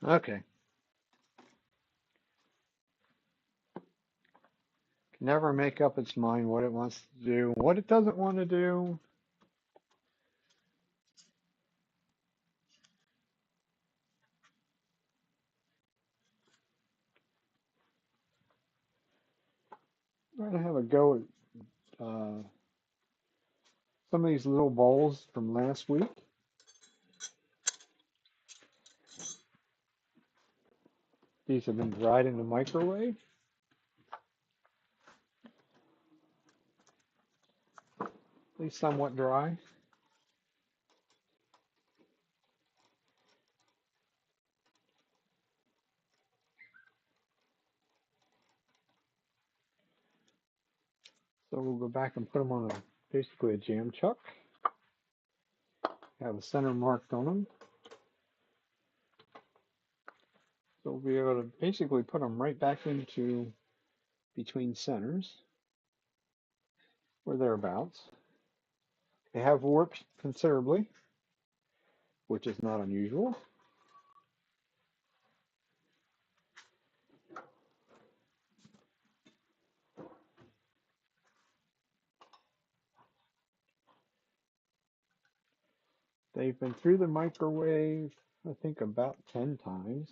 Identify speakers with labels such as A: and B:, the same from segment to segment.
A: Okay. Can never make up its mind what it wants to do, what it doesn't want to do. I'm going to have a go at some of these little bowls from last week. These have been dried in the microwave, at least somewhat dry. So we'll go back and put them on basically a jam chuck. Have a center marked on them. So we'll be able to basically put them right back into between centers or thereabouts. They have warped considerably, which is not unusual. They've been through the microwave, I think, about 10 times.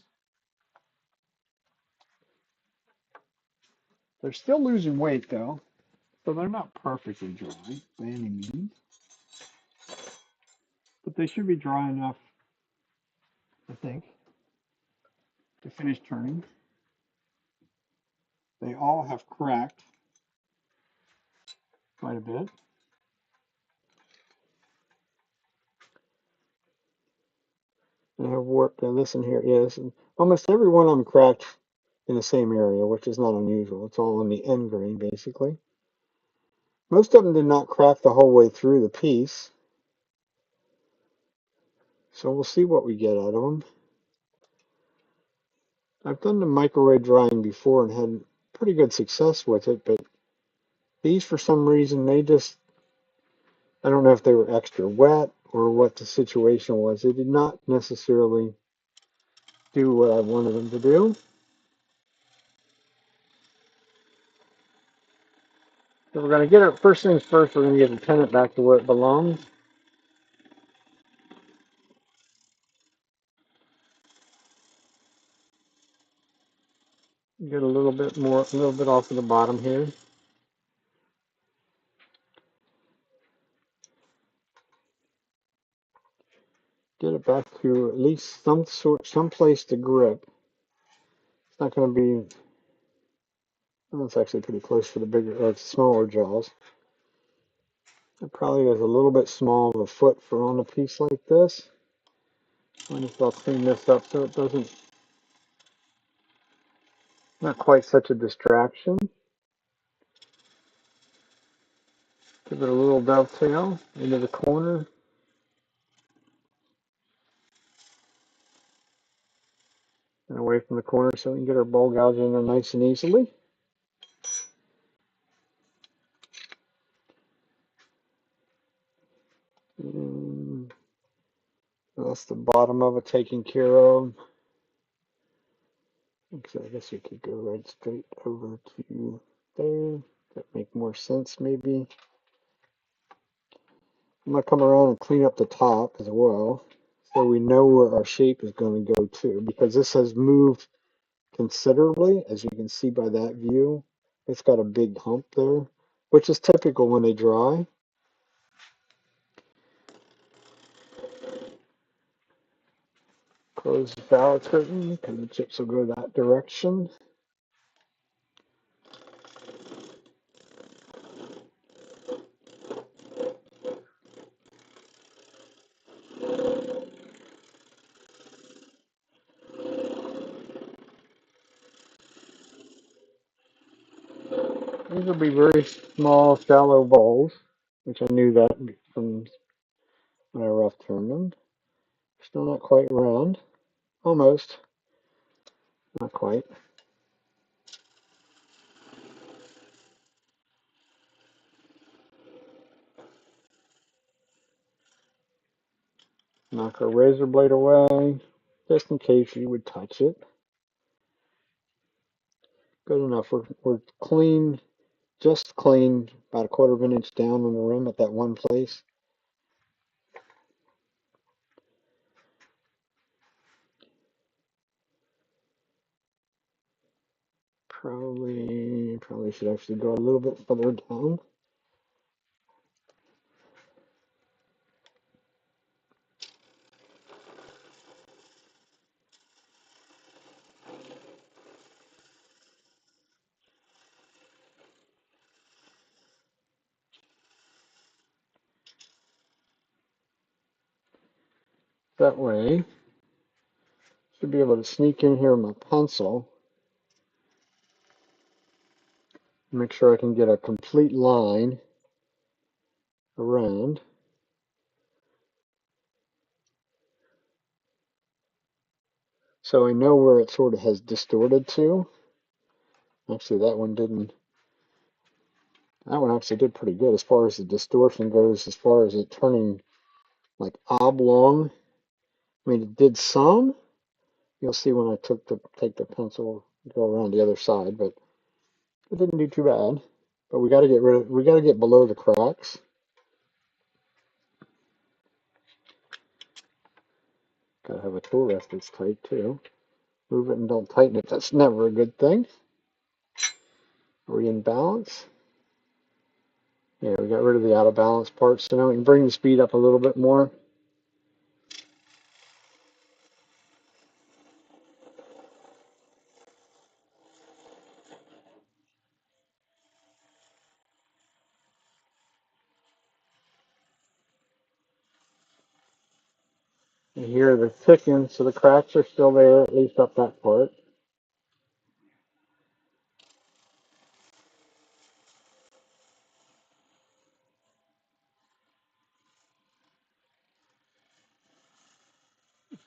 A: They're still losing weight, though, so they're not perfectly dry by any means. But they should be dry enough, I think, to finish turning. They all have cracked quite a bit. They have warped, and this in here is, and almost every one of them cracked in the same area, which is not unusual. It's all on the end grain, basically. Most of them did not crack the whole way through the piece, so we'll see what we get out of them. I've done the microwave drying before and had pretty good success with it, but these, for some reason, I don't know if they were extra wet or what the situation was. They did not necessarily do what I wanted them to do. So we're going to get it, first things first, we're going to get the tennant back to where it belongs. Get a little bit more, a little bit off of the bottom here. Get it back to at least some place to grip. It's not going to be, well, it's actually pretty close for the bigger, or smaller jaws. It probably is a little bit small of a foot for on a piece like this. I just I'll clean this up so it doesn't, not quite such a distraction. Give it a little dovetail into the corner and away from the corner so we can get our bowl gouge in there nice and easily. And that's the bottom of it taken care of. So I guess we could go right straight over to there. That make more sense maybe. I'm gonna come around and clean up the top as well, so we know where our shape is going to go to, because this has moved considerably, as you can see by that view. It's got a big hump there, which is typical when they dry. Close the flower curtain because the chips will go that direction. These will be very small, shallow bowls, which I knew that from when I rough turned them. Still not quite round. Almost. Not quite. Knock our razor blade away. just in case you would touch it. Good enough. We're clean, just clean, about a quarter of an inch down on the rim at that one place. Probably should actually go a little bit further down. That way, should be able to sneak in here with my pencil. Make sure I can get a complete line around. So I know where it sort of has distorted to. Actually, that one actually did pretty good as far as the distortion goes, as far as it turning like oblong. I mean, it did some. You'll see when I take the pencil, go around the other side, but it didn't do too bad. But we got to get below the cracks. Got to have a tool rest that's tight too. Move it and don't tighten it. That's never a good thing. Are we in balance? Yeah, we got rid of the out of balance parts, so now we can bring the speed up a little bit more. And here they're thickened, so the cracks are still there, at least up that part.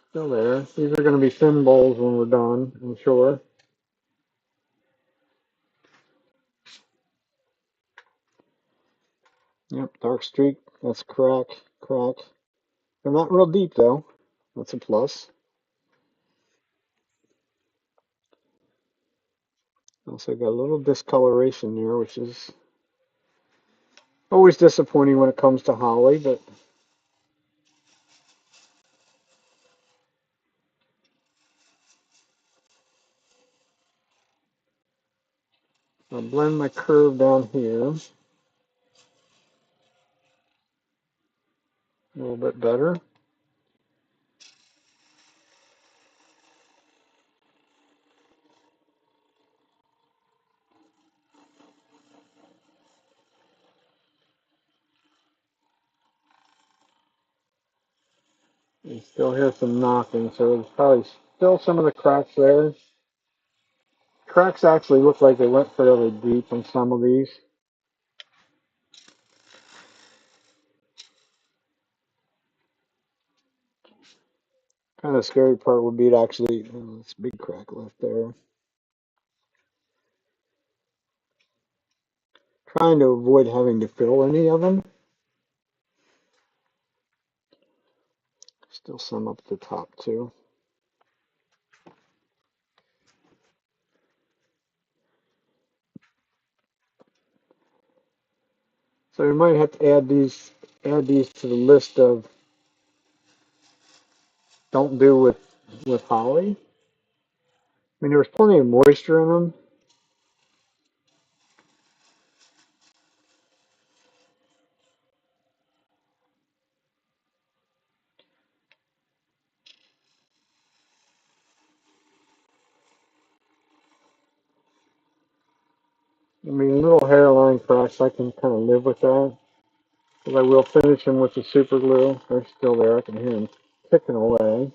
A: Still there. These are going to be thin bowls when we're done, I'm sure. Yep, dark streak. That's crack, crack. They're not real deep though. That's a plus. Also got a little discoloration there, which is always disappointing when it comes to holly, but I'll blend my curve down here a little bit better. You still hear some knocking, so there's probably still some of the cracks there. Cracks actually look like they went fairly deep on some of these. Kind of scary part would be to actually, oh, this big crack left there. Trying to avoid having to fill any of them. Still some up at the top too. So we might have to add these to the list of don't do with holly. I mean, there was plenty of moisture in them. I mean, little hairline cracks, I can kind of live with that. Because I will finish them with the super glue. They're still there. I can hear them ticking away.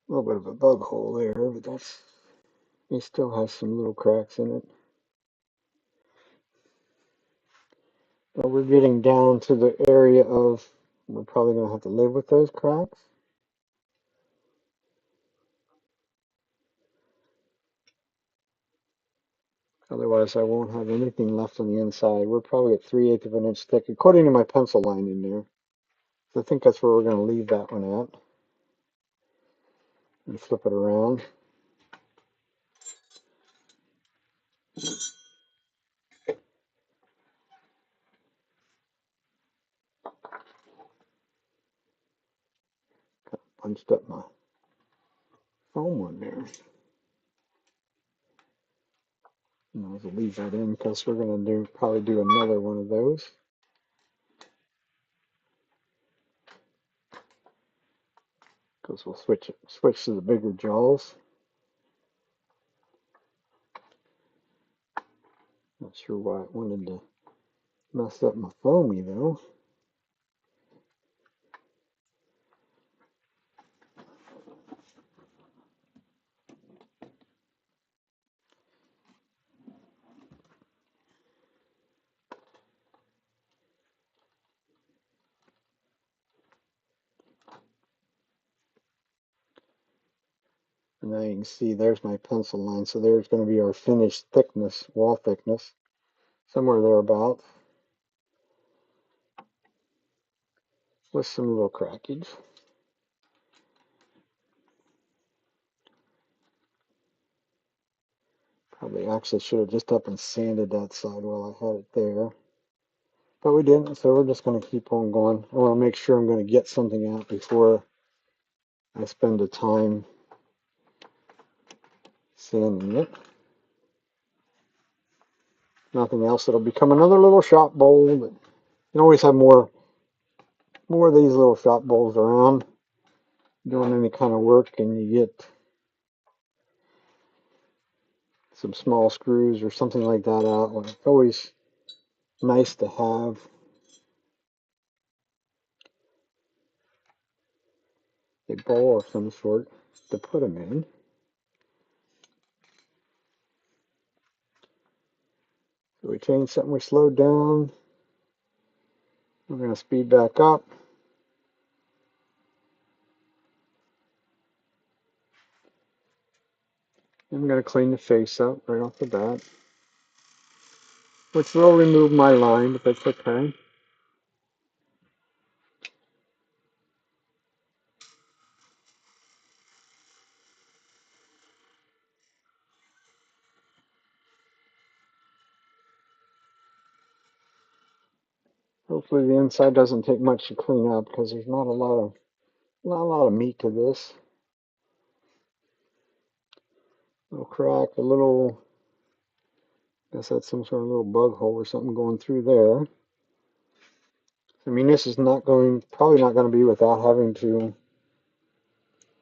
A: A little bit of a bug hole there, but it still has some little cracks in it. But we're getting down to the area of we're probably going to have to live with those cracks. Otherwise, I won't have anything left on the inside. We're probably at 3/8 of an inch thick, according to my pencil line in there. So I think that's where we're going to leave that one at. And flip it around. Punched up my foam one there. And I'll leave that in because we're going to probably do another one of those. Because we'll switch to the bigger jaws. Not sure why it wanted to mess up my foamy though. And now you can see there's my pencil line. So there's going to be our finished thickness, wall thickness, somewhere thereabouts, with some little crackage. Probably actually should have just up and sanded that side while I had it there. But we didn't, so we're just going to keep on going. I want to make sure I'm going to get something out before I spend the time sanding it. Nothing else. It'll become another little shop bowl. But you can always have more of these little shop bowls around doing any kind of work, and you get some small screws or something like that out. It's always nice to have a bowl of some sort to put them in. So we changed something, we slowed down. We're going to speed back up. I'm going to clean the face up right off the bat, which will remove my line, but that's okay. Hopefully the inside doesn't take much to clean up because there's not a lot of meat to this. Little crack, a little, I guess that's some sort of little bug hole or something going through there. I mean, this is probably not going to be without having to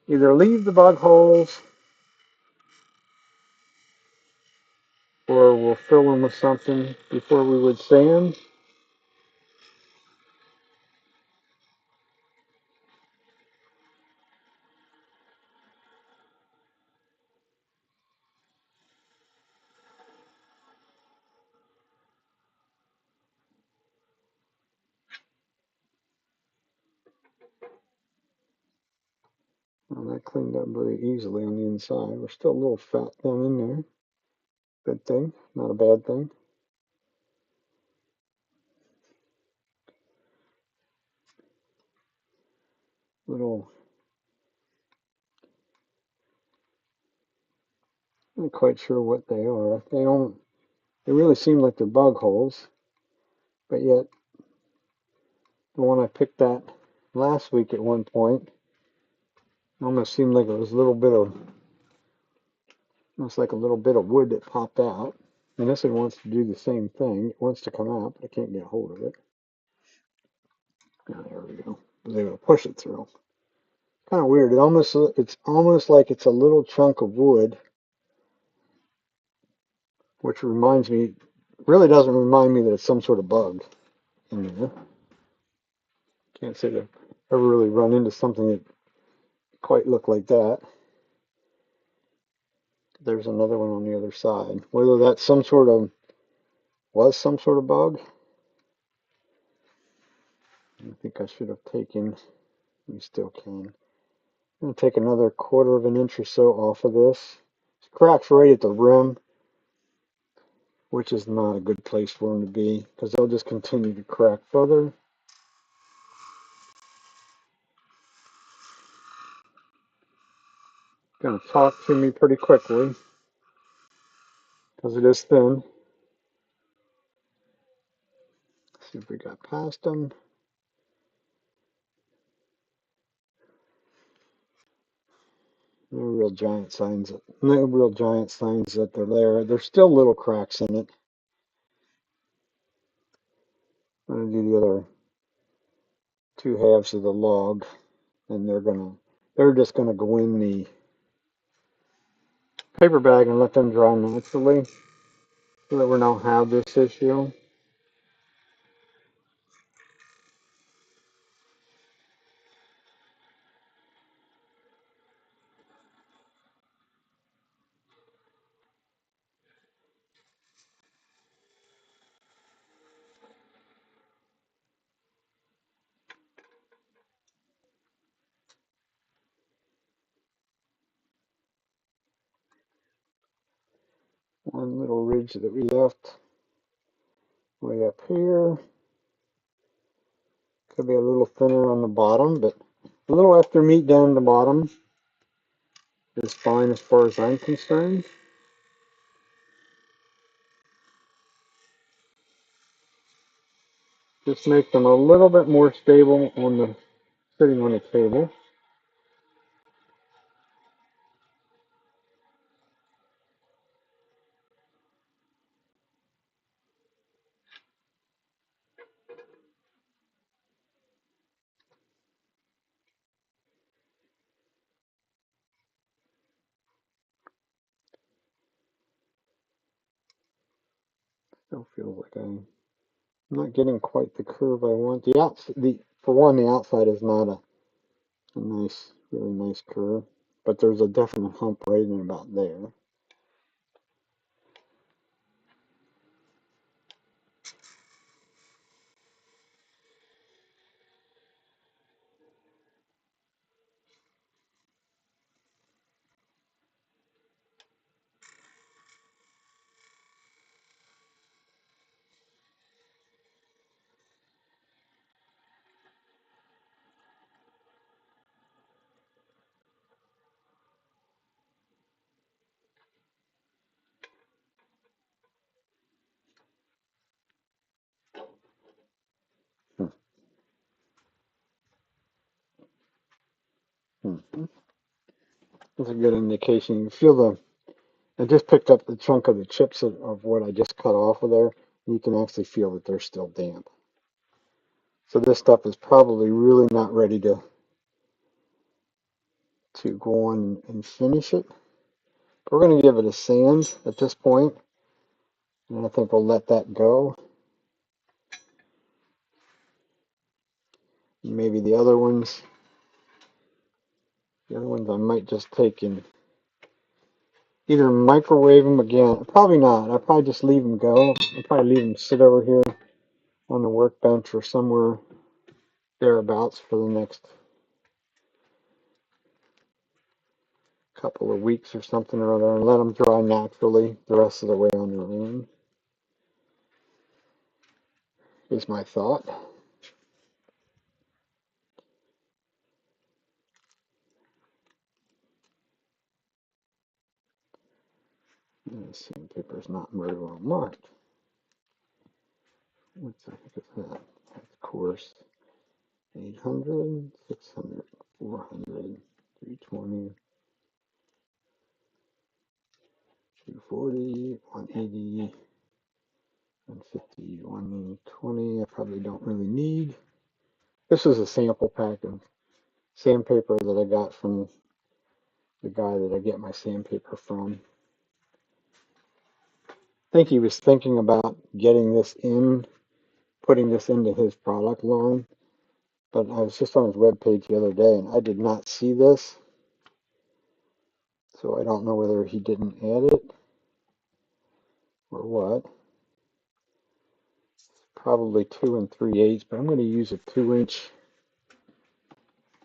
A: either leave the bug holes or we'll fill them with something before we would sand. Well, that cleaned up very easily on the inside. We're still a little fat down in there. Good thing, not a bad thing. Little, not quite sure what they are. They really seem like they're bug holes, but yet the one I picked at last week at one point almost seemed like it was almost like a little bit of wood that popped out. And this one wants to do the same thing. It wants to come out, but I can't get a hold of it. Oh, there we go. I was able to push it through. Kind of weird. It's almost like it's a little chunk of wood, which reminds me, really doesn't remind me that it's some sort of bug in there. Can't say I've ever really run into something that quite looked like that. There's another one on the other side. Whether that's was some sort of bug, I think I should have taken, we still can. I'm going to take another 1/4 of an inch or so off of this. This crack's right at the rim, which is not a good place for them to be because they'll just continue to crack further. Going to talk to me pretty quickly because it is thin. Let's see if we got past them. No real giant signs. No real giant signs that they're there. There's still little cracks in it. I'm going to do the other 2 halves of the log, and they're just gonna go in the paper bag and let them dry naturally, so that we don't have this issue. One little ridge that we left way up here. Could be a little thinner on the bottom, but a little extra meat down the bottom is fine as far as I'm concerned. Just make them a little bit more stable on the sitting on the table. Still feels like I'm not getting quite the curve I want. For one, the outside is not a nice, really nice curve, but there's a definite hump right in about there. Hmm. Hmm. That's a good indication. You feel I just picked up the chunk of the chips of what I just cut off of there. You can actually feel that they're still damp. So this stuff is probably really not ready to go on and finish it. We're going to give it a sand at this point, and I think we'll let that go. Maybe the other ones I might just take and either microwave them again. Probably not. I'll probably just leave them go. I'll probably leave them sit over here on the workbench or somewhere thereabouts for the next couple of weeks or something or other and let them dry naturally the rest of the way on their own, is my thought. The sandpaper is not very well marked. What's I think it's that? That's coarse. 800, 600, 400, 320, 240, 180, 150, 120. I probably don't really need. This is a sample pack of sandpaper that I got from the guy that I get my sandpaper from. I think he was thinking about getting this in, putting this into his product line, but I was just on his webpage the other day and I did not see this, so I don't know whether he didn't add it or what. It's probably 2 3/8, but I'm going to use a 2-inch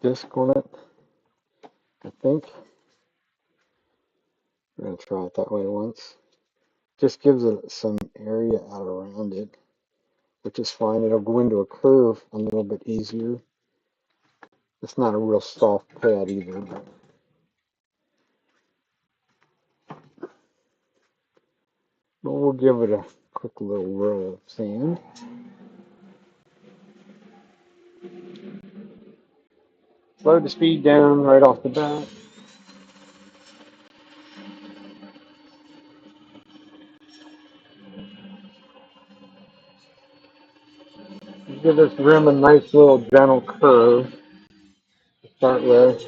A: disc on it, I think. We're going to try it that way once. Just gives it some area out around it, which is fine. It'll go into a curve a little bit easier. It's not a real soft pad either, but we'll give it a quick little roll of sand. Slow the speed down right off the bat. Give this rim a nice little gentle curve to start with.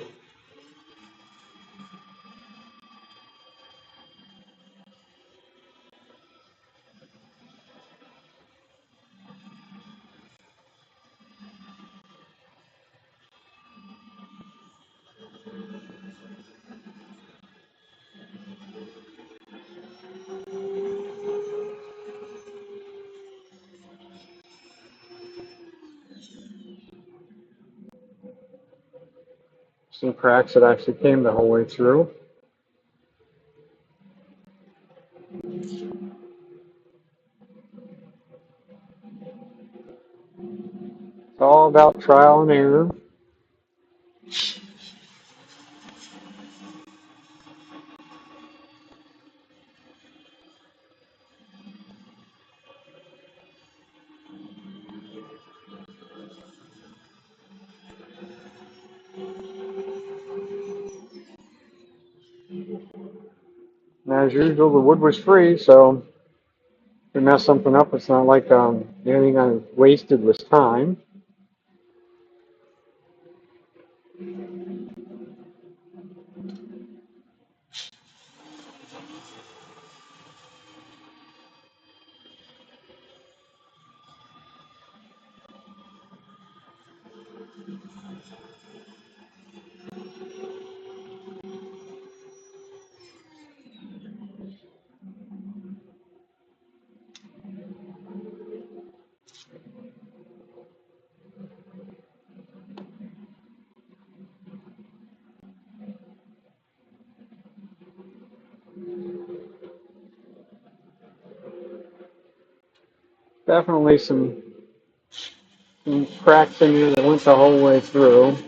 A: Some cracks that actually came the whole way through. It's all about trial and error. And as usual, the wood was free, so if we mess something up, it's not like anything I wasted was time. Definitely some cracks in here that went the whole way through.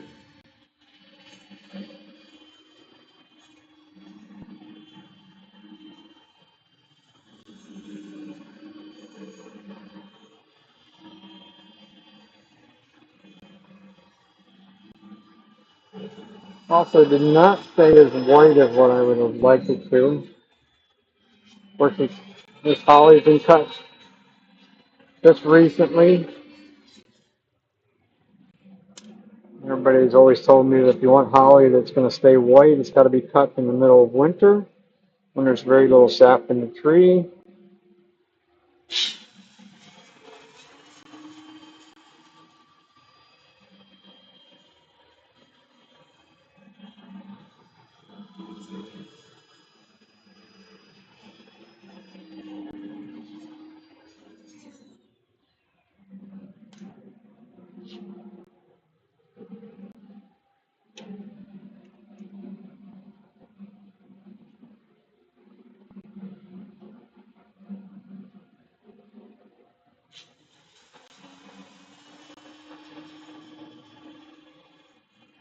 A: Also, did not stay as white as what I would have liked it to. Of course, this holly's been cut just recently. Everybody's always told me that if you want holly that's going to stay white, it's got to be cut in the middle of winter when there's very little sap in the tree.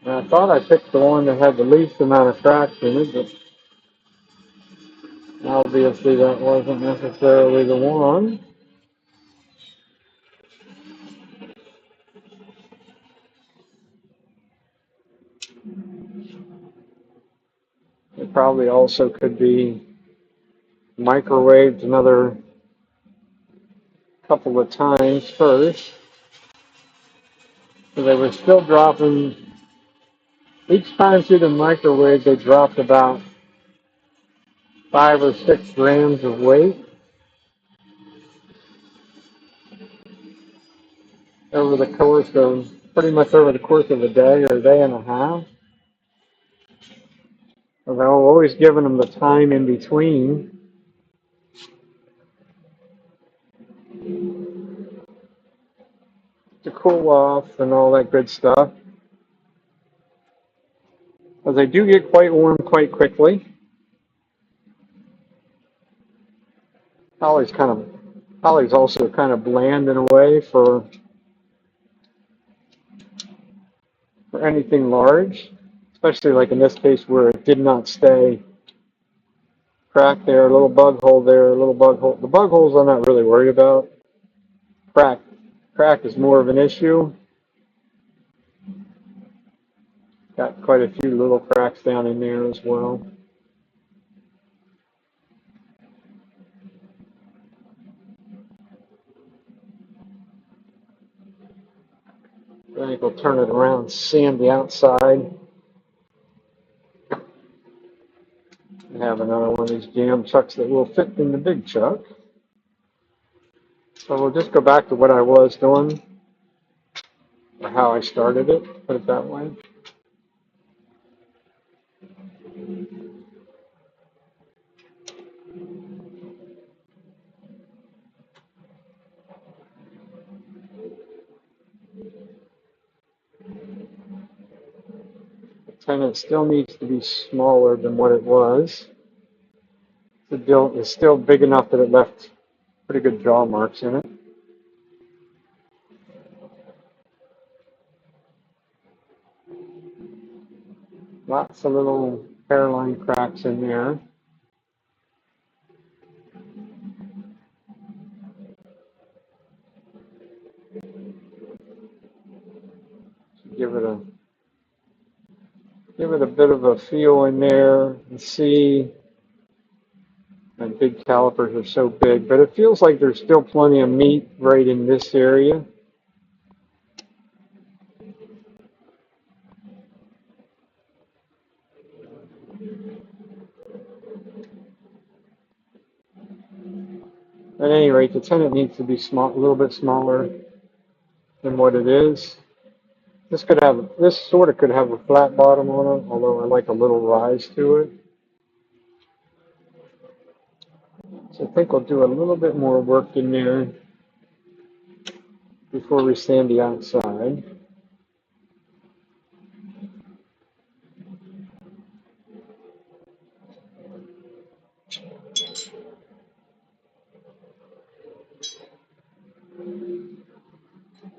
A: And I thought I picked the one that had the least amount of cracks in it, but obviously that wasn't necessarily the one. It probably also could be microwaved another couple of times first. So they were still dropping, each time through the microwave they dropped about 5 or 6 grams of weight over the course of, pretty much over the course of a day or a day and a half. And I was always giving them the time in between. to cool off and all that good stuff. As they do get quite warm quite quickly. Poly's also kind of bland in a way for anything large, especially like in this case where it did not stay. Crack there, a little bug hole there, a little bug hole. The bug holes I'm not really worried about. Crack, crack is more of an issue. Got quite a few little cracks down in there as well. I think we'll turn it around, sand the outside. I have another one of these jam chucks that will fit in the big chuck. So we'll just go back to what I was doing, or how I started it, put it that way. The tenon still needs to be smaller than what it was. The dill is still big enough that it left pretty good jaw marks in it. Lots of little hairline cracks in there. Give it a bit of a feel in there and see. And big calipers are so big, but it feels like there's still plenty of meat right in this area. At any rate, the tenon needs to be small, a little bit smaller than what it is. This sort of could have a flat bottom on it, although I like a little rise to it. So I think I'll do a little bit more work in there before we sand the outside.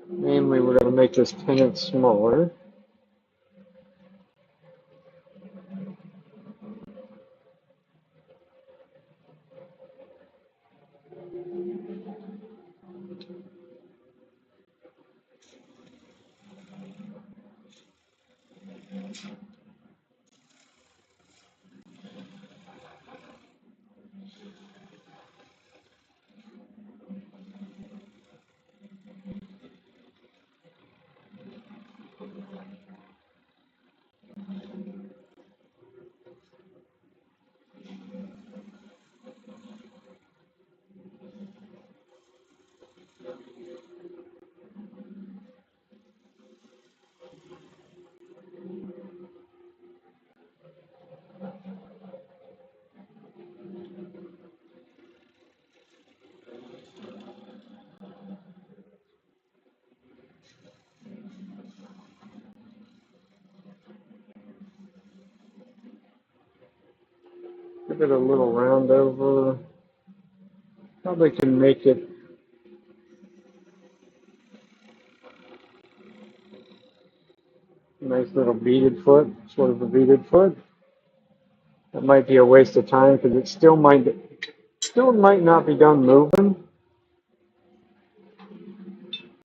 A: Mainly, we're going to make this tenon smaller. Give it a little round over. Probably can make it a nice little beaded foot, sort of a beaded foot. That might be a waste of time because it still might not be done moving.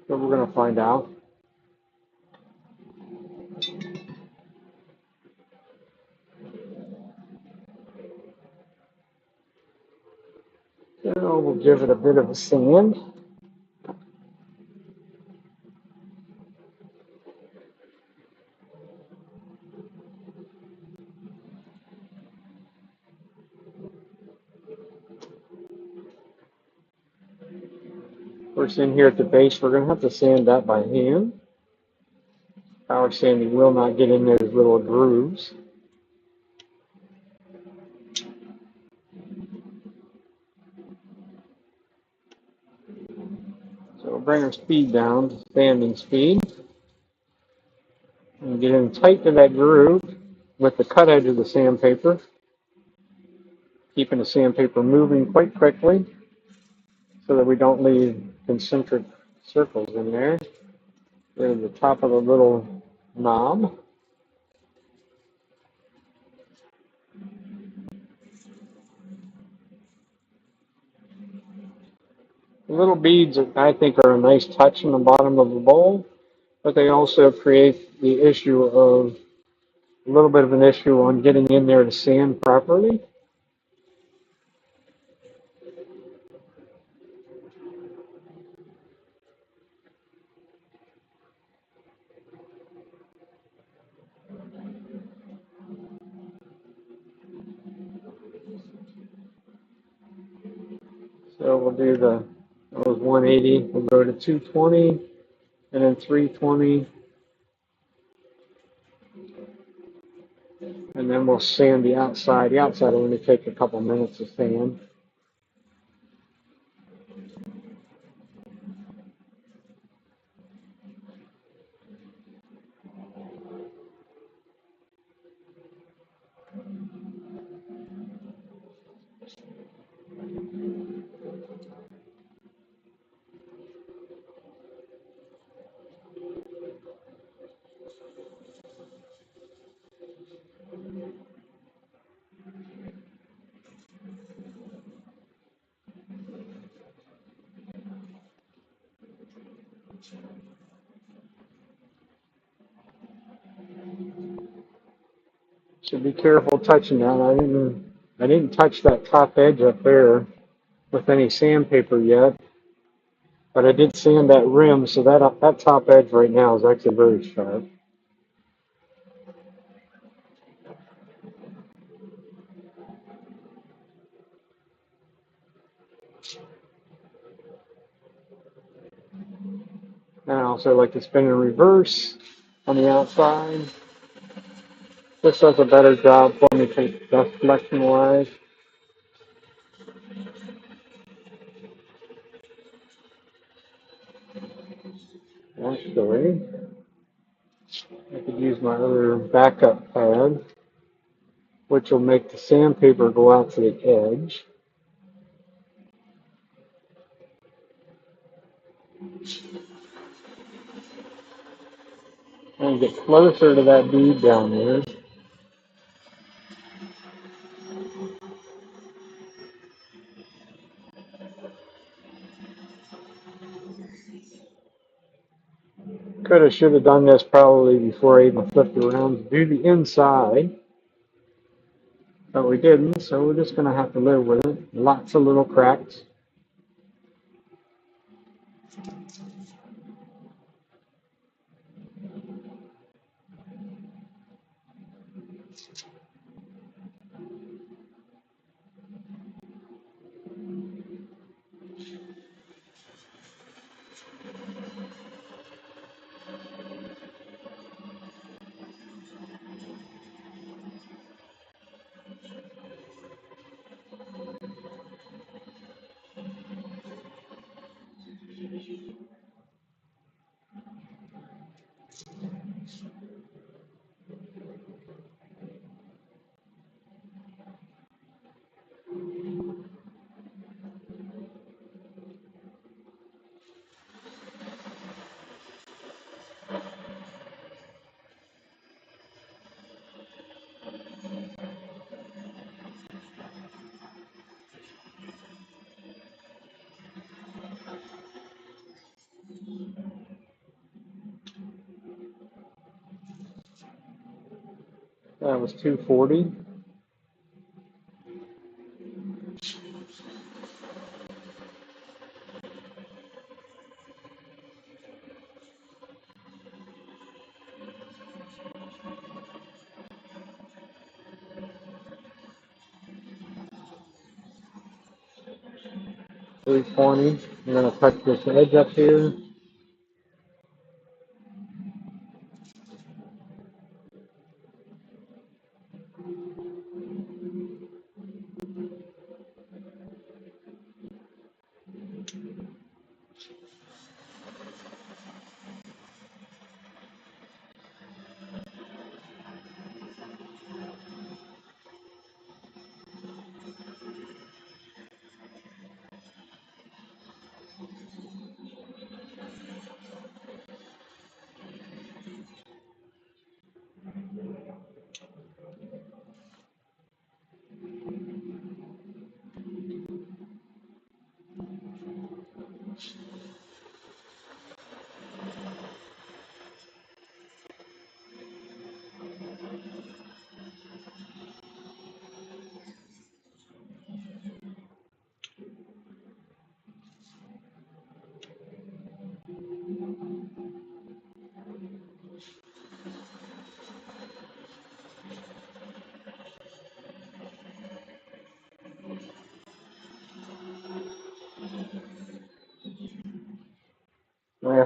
A: But we're going to find out. Now we'll give it a bit of a sand. Of course, in here at the base, we're going to have to sand that by hand. Power sanding will not get in those little grooves. So we'll bring our speed down to standing speed and get in tight to that groove with the cut edge of the sandpaper, keeping the sandpaper moving quite quickly so that we don't leave concentric circles in there. There's the top of the little knob. The little beads, I think, are a nice touch in the bottom of the bowl, but they also create the issue of a little bit of an issue on getting in there to sand properly. So we'll do that was 180, we'll go to 220, and then 320, and then we'll sand the outside. The outside will only take a couple minutes to sand. So be careful touching that. I didn't touch that top edge up there with any sandpaper yet, but I did sand that rim, so that top edge right now is actually very sharp. And I also like to spin in reverse on the outside. This does a better job for me dust collection wise. Actually, I could use my other backup pad, which will make the sandpaper go out to the edge. And get closer to that bead down there. Could have, should have done this probably before I even flipped around to do the inside, but we didn't, so we're just going to have to live with it. Lots of little cracks. That was 240. $320. I'm going to touch this edge up here.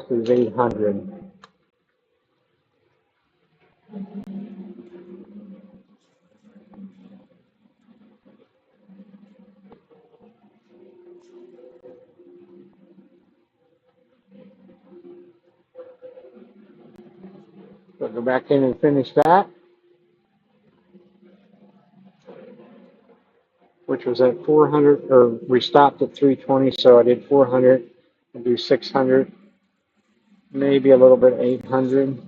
A: capacity is 800. So go back in and finish that, which was at 400, or we stopped at 320, so I did 400. I'll do 600, maybe a little bit 800.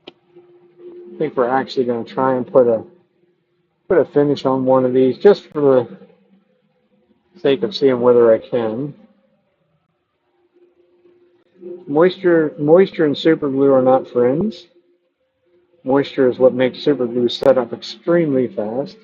A: I think we're actually going to try and put a finish on one of these just for the sake of seeing whether I can. Moisture and super glue are not friends. Moisture is what makes super glue set up extremely fast.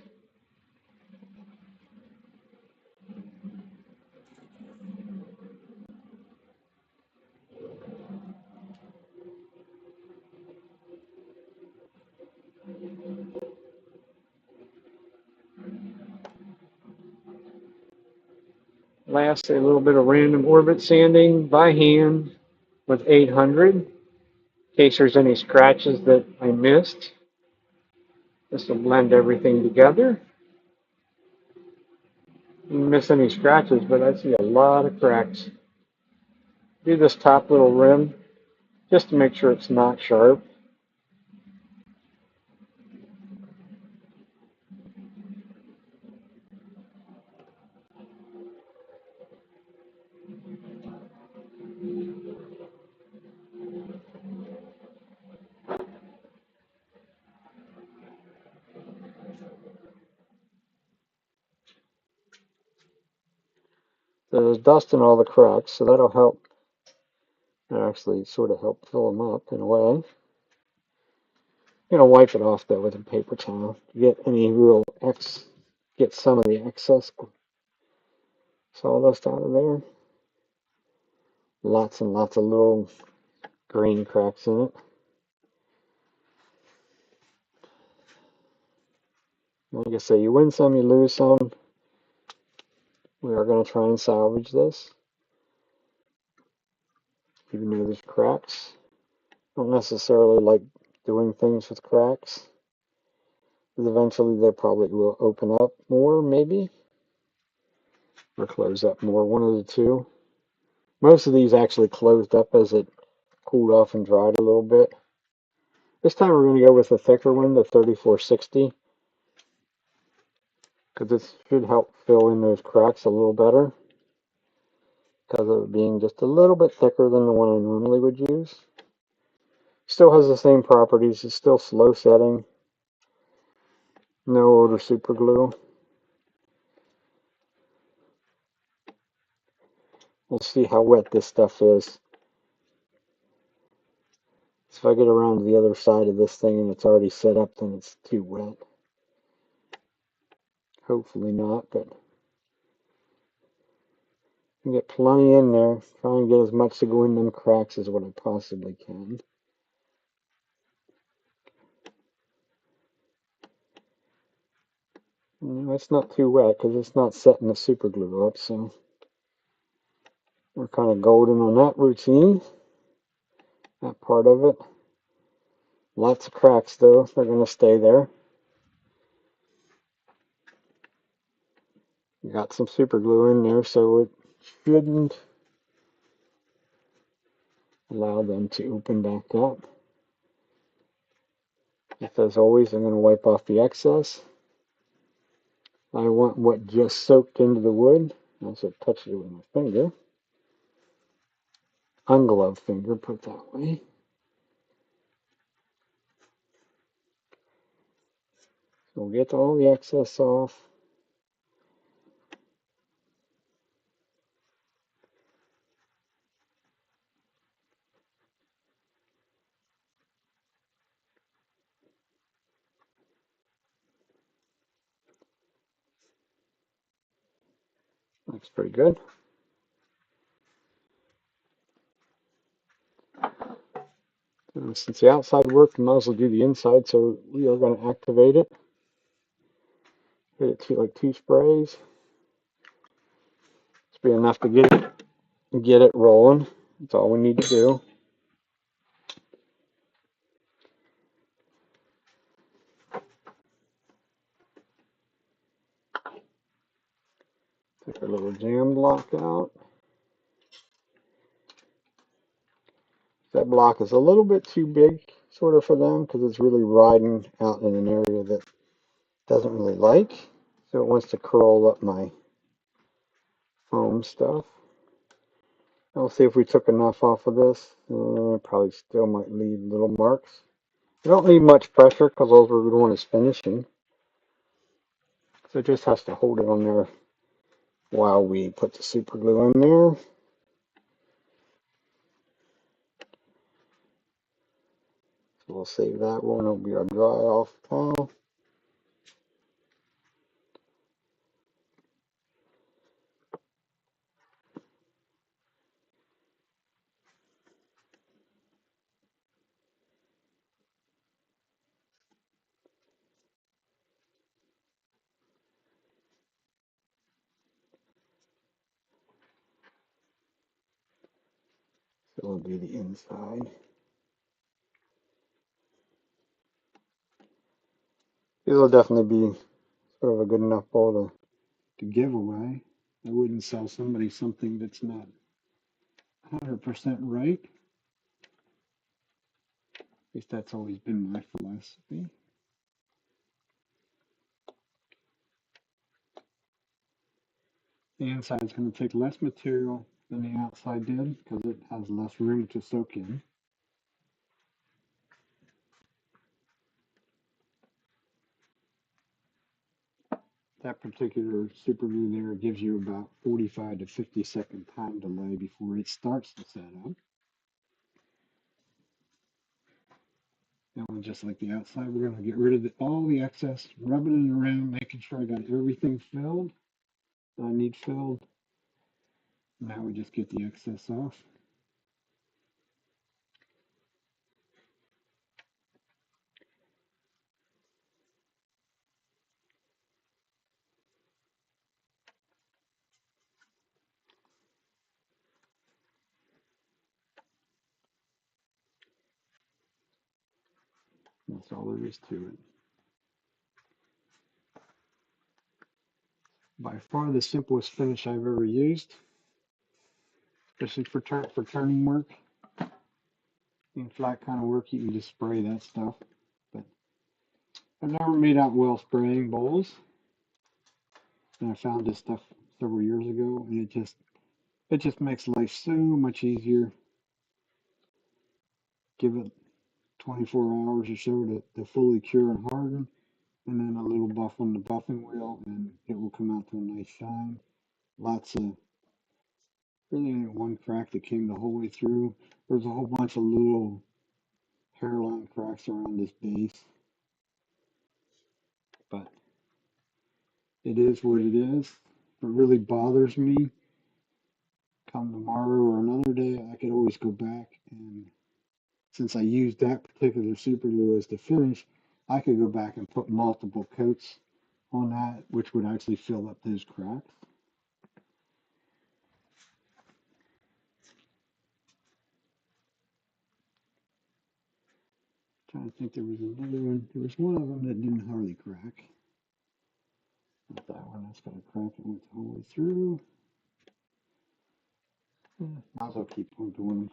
A: Last, a little bit of random orbit sanding by hand with 800 in case there's any scratches that I missed. This will blend everything together. Didn't miss any scratches, but I see a lot of cracks. Do this top little rim just to make sure it's not sharp. So there's dust in all the cracks, so that'll help. Actually sort of help fill them up in a way. I'm going to wipe it off though with a paper towel to get any real get some of the excess sawdust out of there. Lots and lots of little green cracks in it. Like I say, you win some, you lose some. We are going to try and salvage this, even though there's cracks. Don't necessarily like doing things with cracks, because eventually they probably will open up more, maybe, or close up more, one of the two. Most of these actually closed up as it cooled off and dried a little bit. This time we're going to go with a thicker one, the 3460, because this should help fill in those cracks a little better, because of it being just a little bit thicker than the one I normally would use. Still has the same properties. It's still slow setting. No odor super glue. We'll see how wet this stuff is. If I get around to the other side of this thing and it's already set up, then it's too wet. Hopefully not, but I get plenty in there. Try and get as much to go in them cracks as what I possibly can. It's not too wet because it's not setting the super glue up, so we're kind of golden on that routine, that part of it. Lots of cracks though, they're going to stay there. Got some super glue in there, so it shouldn't allow them to open back up. As always, I'm going to wipe off the excess. I want what just soaked into the wood. I also touched it with my finger. Ungloved finger, put it that way. So we'll get all the excess off. Looks pretty good. Since the outside worked, we might as well do the inside, so we are going to activate it. Hit it like 2 sprays. It's be enough to get it get it rolling. That's all we need to do. Take our little jam block out. That block is a little bit too big, sort of, for them because it's really riding out in an area that doesn't really like. So it wants to curl up my foam stuff. I'll see if we took enough off of this. Probably still might leave little marks. We don't need much pressure because all we're doing is finishing. So it just has to hold it on there while we put the super glue in there. So we'll save that one. It'll be our dry off towel. So it'll be the inside. These will definitely be sort of a good enough bowl to give away. I wouldn't sell somebody something that's not 100% right. At least that's always been my philosophy. The inside is going to take less material than the outside did because it has less room to soak in. That particular super glue there gives you about 45 to 50-second time delay before it starts to set up. And just like the outside, we're going to get rid of all the excess, rubbing it around, making sure I got everything filled that I need filled. Now we just get the excess off. That's all there is to it. By far the simplest finish I've ever used, especially for turning work. In flat kind of work, you can just spray that stuff. But I've never made out well spraying bowls. And I found this stuff several years ago, and it just makes life so much easier. Give it 24 hours or so to fully cure and harden, and then a little buff on the buffing wheel, and it will come out to a nice shine. Lots of really only one crack that came the whole way through. There's a whole bunch of little hairline cracks around this base, but it is what it is. If it really bothers me, come tomorrow or another day, I could always go back, and since I used that particular super glue as the finish, I could go back and put multiple coats on that, which would actually fill up those cracks. Trying to think, there was another one. There was one of them that didn't hardly crack. Not that one. That's gonna crack. It went the whole way through. Might as well keep on doing.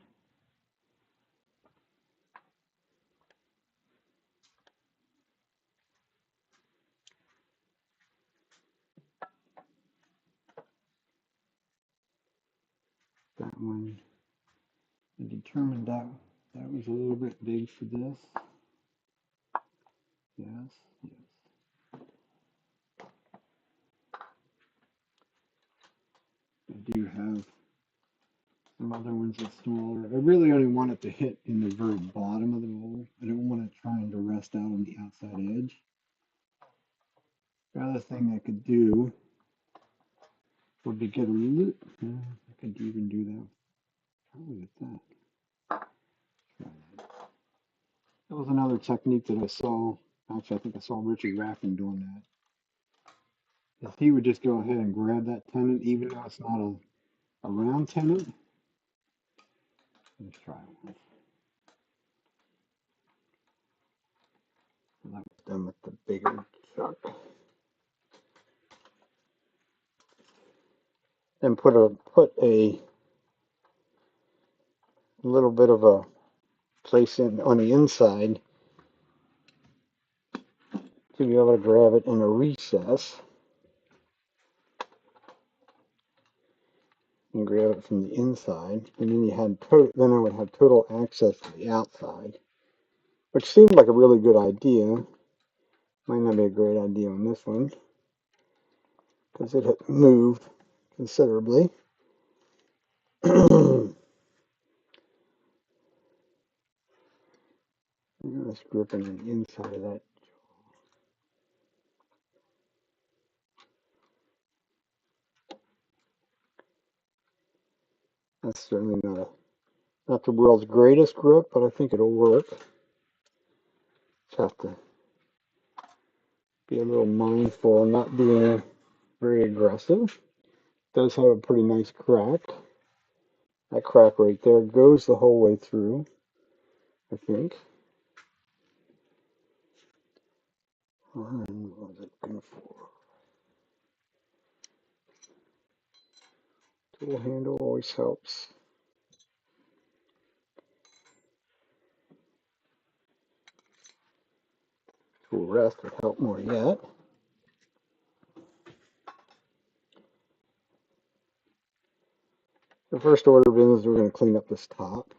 A: That one. I determined that was a little bit big for this. Yes, yes. I do have some other ones that's smaller. I really only want it to hit in the very bottom of the bowl. I don't want it trying to rest out on the outside edge. The other thing I could do would be get a little. I could even do that. Probably with that. Try that. That was another technique that I saw. Actually, I think I saw Richard Raffin doing that. Is he would just go ahead and grab that tenon, even though it's not a round tenon. Let's try it. And I'm done with the bigger chuck. And put a little bit of a place in on the inside to be able to grab it in a recess and grab it from the inside, and then then I would have total access to the outside, which seemed like a really good idea. Might not be a great idea on this one because it had moved considerably. Let's grip on the inside of that. That's certainly not the world's greatest grip, but I think it'll work. Just have to be a little mindful of not being very aggressive. It does have a pretty nice crack. That crack right there goes the whole way through, I think. And what was it looking for? Tool handle always helps. Tool rest would help more yet. The first order of business, we're going to clean up this top.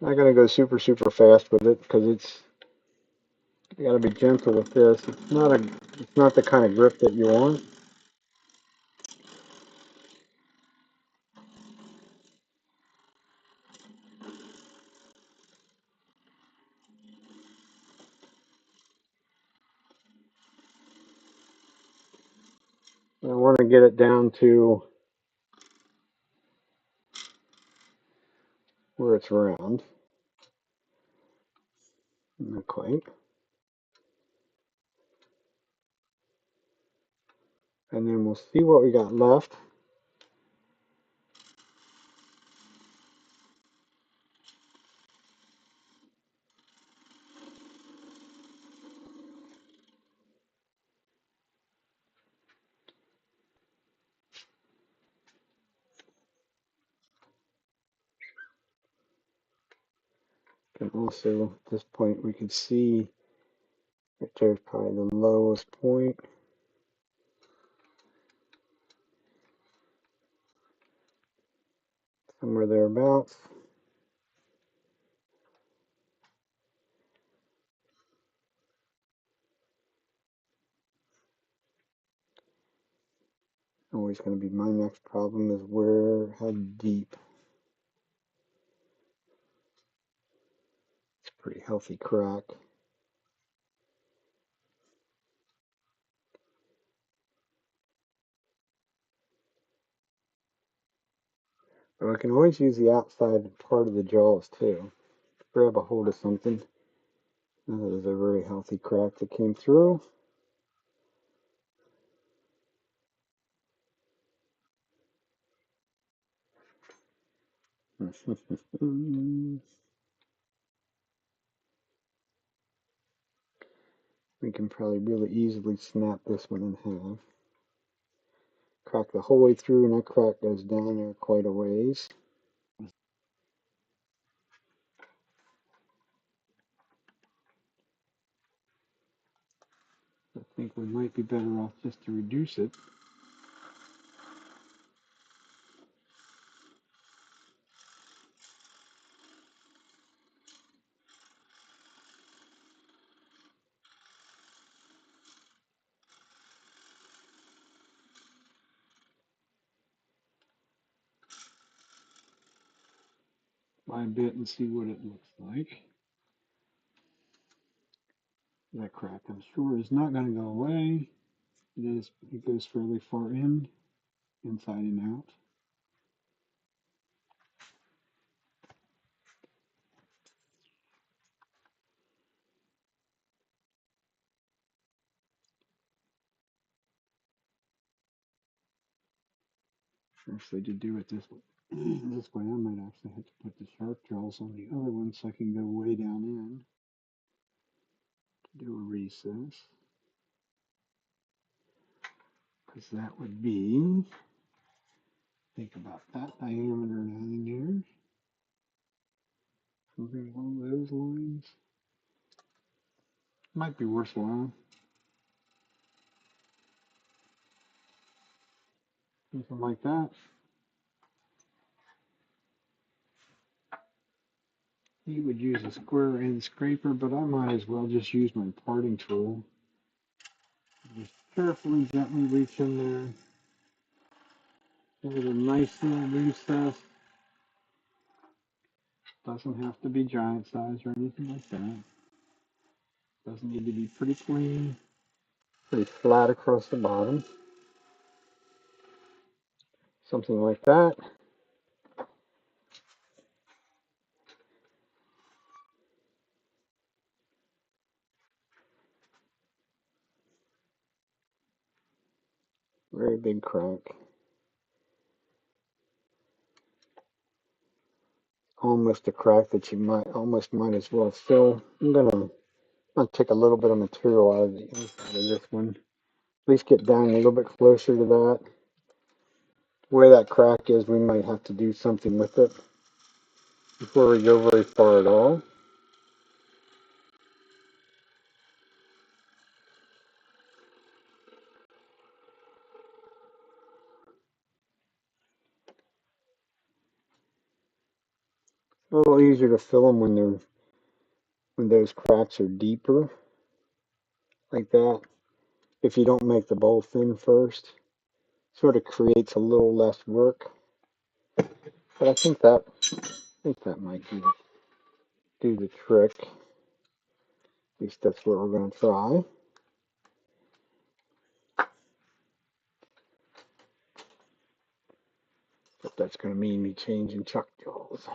A: Not going to go super fast with it because you got to be gentle with this. It's not the kind of grip that you want. I want to get it down to where it's round. Not quite. And then we'll see what we got left. And also, at this point, we can see that there's probably the lowest point. Somewhere thereabouts. Always going to be my next problem is how deep. It's a pretty healthy crack. But I can always use the outside part of the jaws too. Grab a hold of something. That is a very healthy crack that came through. We can probably really easily snap this one in half. Crack the whole way through, and that crack goes down there quite a ways. I think we might be better off just to reduce it. By a bit and see what it looks like. That crack, I'm sure, is not going to go away. It goes fairly far inside and out. Actually, to do it this way, I might actually have to put the sharp jaws on the other one so I can go way down in to do a recess. Because that would be, think about that diameter down there, something along those lines. Might be worthwhile. Something like that. You would use a square end scraper, but I might as well just use my parting tool. Just carefully, gently reach in there. Give it a nice little recess. Doesn't have to be giant size or anything like that. Doesn't need to be pretty clean. Pretty flat across the bottom. Something like that. Very big crack. Almost a crack that you might as well fill. I'm gonna take a little bit of material out of the inside of this one. At least get down a little bit closer to that. Where that crack is, we might have to do something with it before we go very far at all. A little easier to fill them when those cracks are deeper, like that. If you don't make the bowl thin first, sort of creates a little less work. But I think that might do the trick. At least that's what we're going to try. But that's going to mean me changing chuck jaws.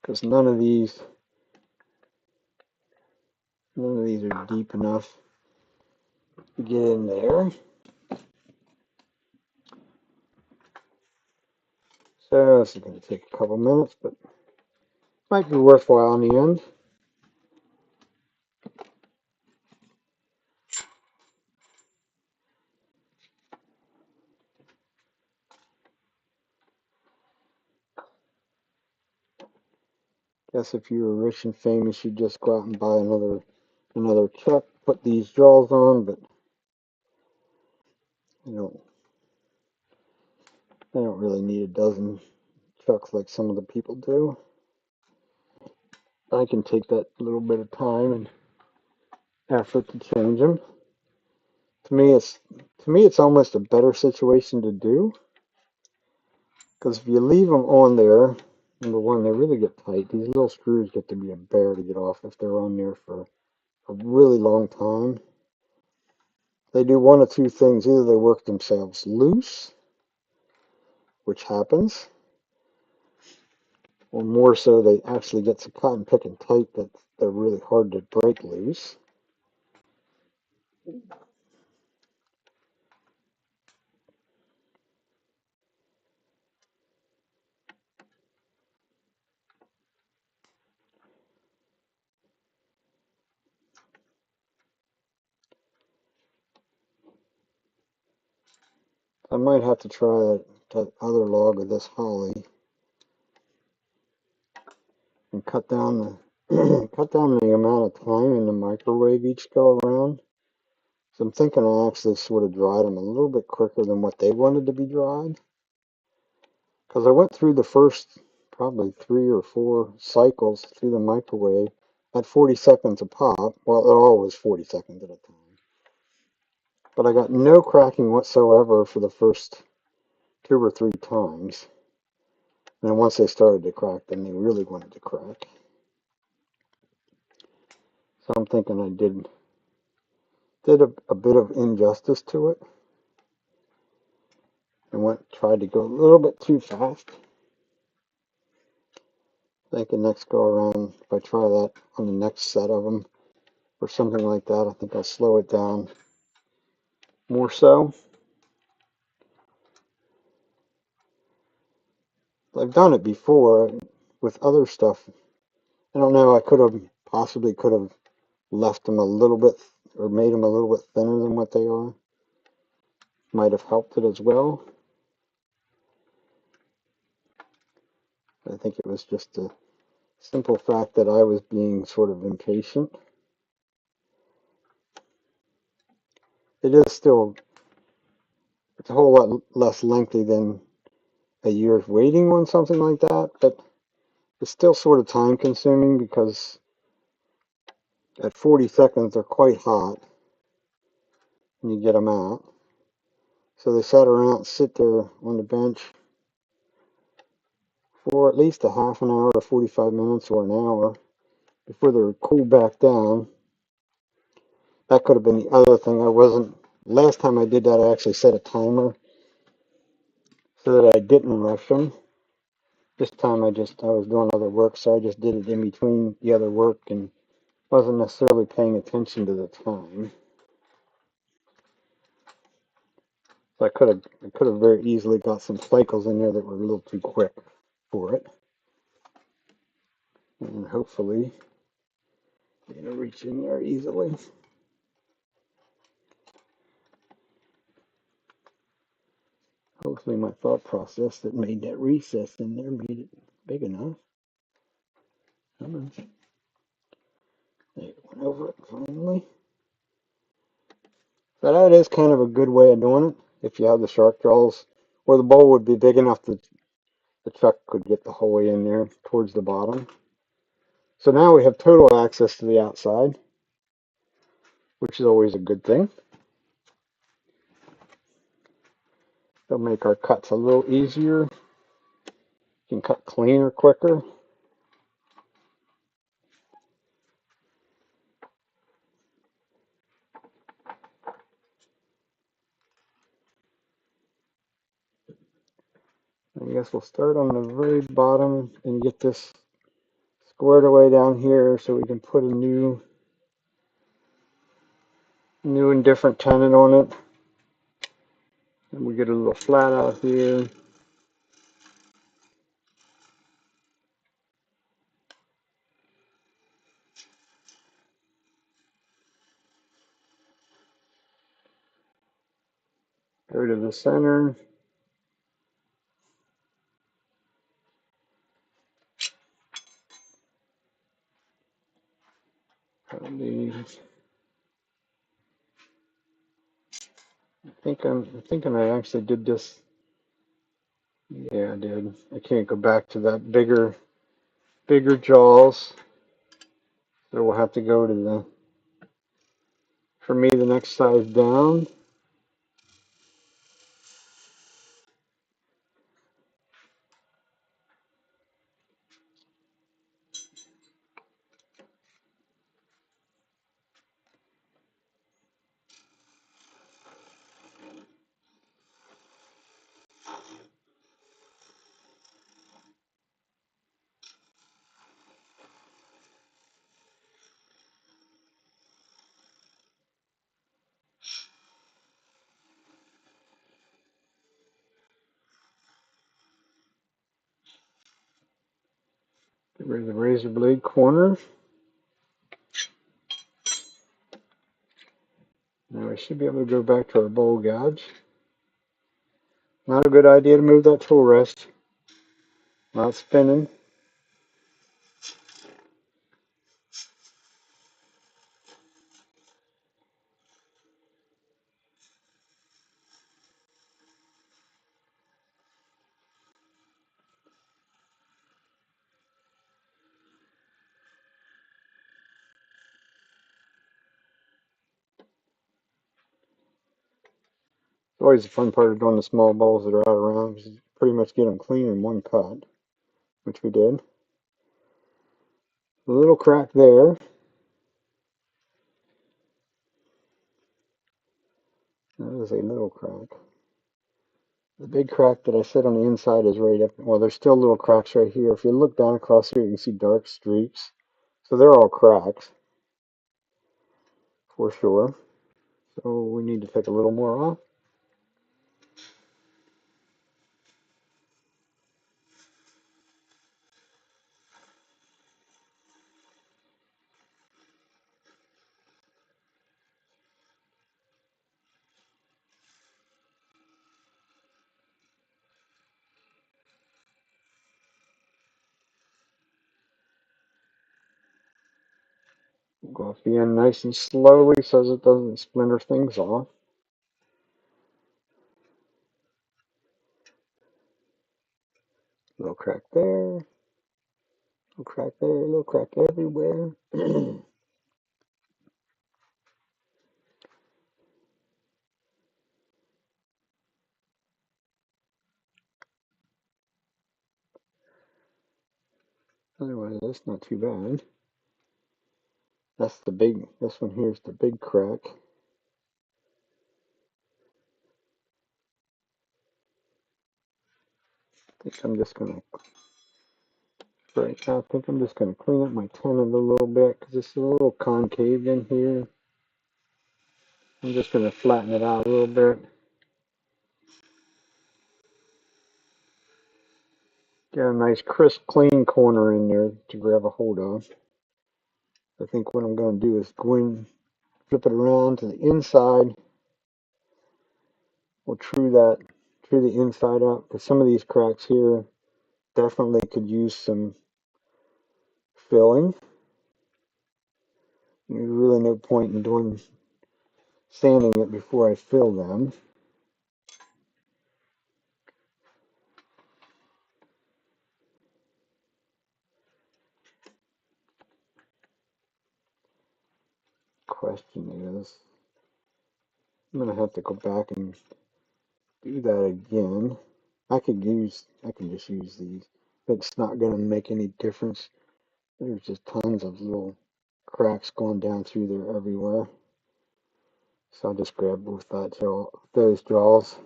A: Because none of these are deep enough to get in there. So this is going to take a couple minutes, but might be worthwhile in the end. Guess if you were rich and famous, you'd just go out and buy another chuck, put these jaws on, but you don't I don't really need a dozen chucks like some of the people do. I can take that little bit of time and effort to change them. To me, it's almost a better situation to do, because if you leave them on there, number one, they really get tight. These little screws get to be a bear to get off if they're on there for a really long time. They do one of two things: either they work themselves loose, which happens, or more so, they actually get so cotton picking tight that they're really hard to break loose. I might have to try that other log of this holly and cut down the cut down the amount of time in the microwave each go around. So I'm thinking I actually sort of dried them a little bit quicker than what they wanted to be dried. Because I went through the first probably 3 or 4 cycles through the microwave at 40 seconds a pop. Well, it all was 40 seconds at a time. But I got no cracking whatsoever for the first 2 or 3 times. And then once they started to crack, then they really wanted to crack. So I'm thinking I did a bit of injustice to it and tried to go a little bit too fast. I think the next go around, if I try that on the next set of them or something like that, I think I'll slow it down more so. I've done it before with other stuff. I don't know, I possibly could have left them a little bit or made them a little bit thinner than what they are. Might have helped it as well. I think it was just a simple fact that I was being sort of impatient. It is still, it's a whole lot less lengthy than a year's waiting on something like that, but it's still sort of time consuming because at 40 seconds they're quite hot when you get them out. So they sit there on the bench for at least a half an hour to 45 minutes or an hour before they're cooled back down. That could have been the other thing. Last time I did that, I actually set a timer so that I didn't rush them. This time I was doing other work, so I just did it in between the other work and wasn't necessarily paying attention to the time. So I could have very easily got some cycles in there that were a little too quick for it. And hopefully it'll reach in there easily. Hopefully my thought process that made that recess in there made it big enough. Come on. There it went over it finally. So that is kind of a good way of doing it. If you have the shark jaws, or the bowl would be big enough that the chuck could get the whole way in there towards the bottom. So now we have total access to the outside, which is always a good thing. They'll make our cuts a little easier. You can cut cleaner, quicker. I guess we'll start on the very bottom and get this squared away down here so we can put a new and different tenon on it. And we get a little flat out here. Go to the center. I'm thinking I actually did this. Yeah, I did. I can't go back to that bigger jaws. So we'll have to go to for me, the next size down. Get rid of the razor blade corner. Now we should be able to go back to our bowl gouge. Not a good idea to move that tool rest. Not spinning. It's always the fun part of doing the small bowls that are out around. Is pretty much get them clean in one cut, which we did. A little crack there. That was a little crack. The big crack that I said on the inside is right up. Well, there's still little cracks right here. If you look down across here, you can see dark streaks. So they're all cracks, for sure. So we need to take a little more off. Go off the end nice and slowly so it doesn't splinter things off. Little crack there, little crack there, little crack everywhere. Otherwise, that's not too bad. That's the big, this one here's the big crack. I think I'm just gonna, right now, I think I'm just gonna clean up my tenon a little bit because it's a little concave in here. I'm just gonna flatten it out a little bit. Get a nice crisp, clean corner in there to grab a hold of. I think what I'm gonna do is go in, flip it around to the inside. We'll true the inside out because some of these cracks here definitely could use some filling. There's really no point in doing sanding it before I fill them. Question is, I'm gonna have to go back and do that again. I can just use these. It's not gonna make any difference. There's just tons of little cracks going down through there everywhere. So I'll just grab both those jaws.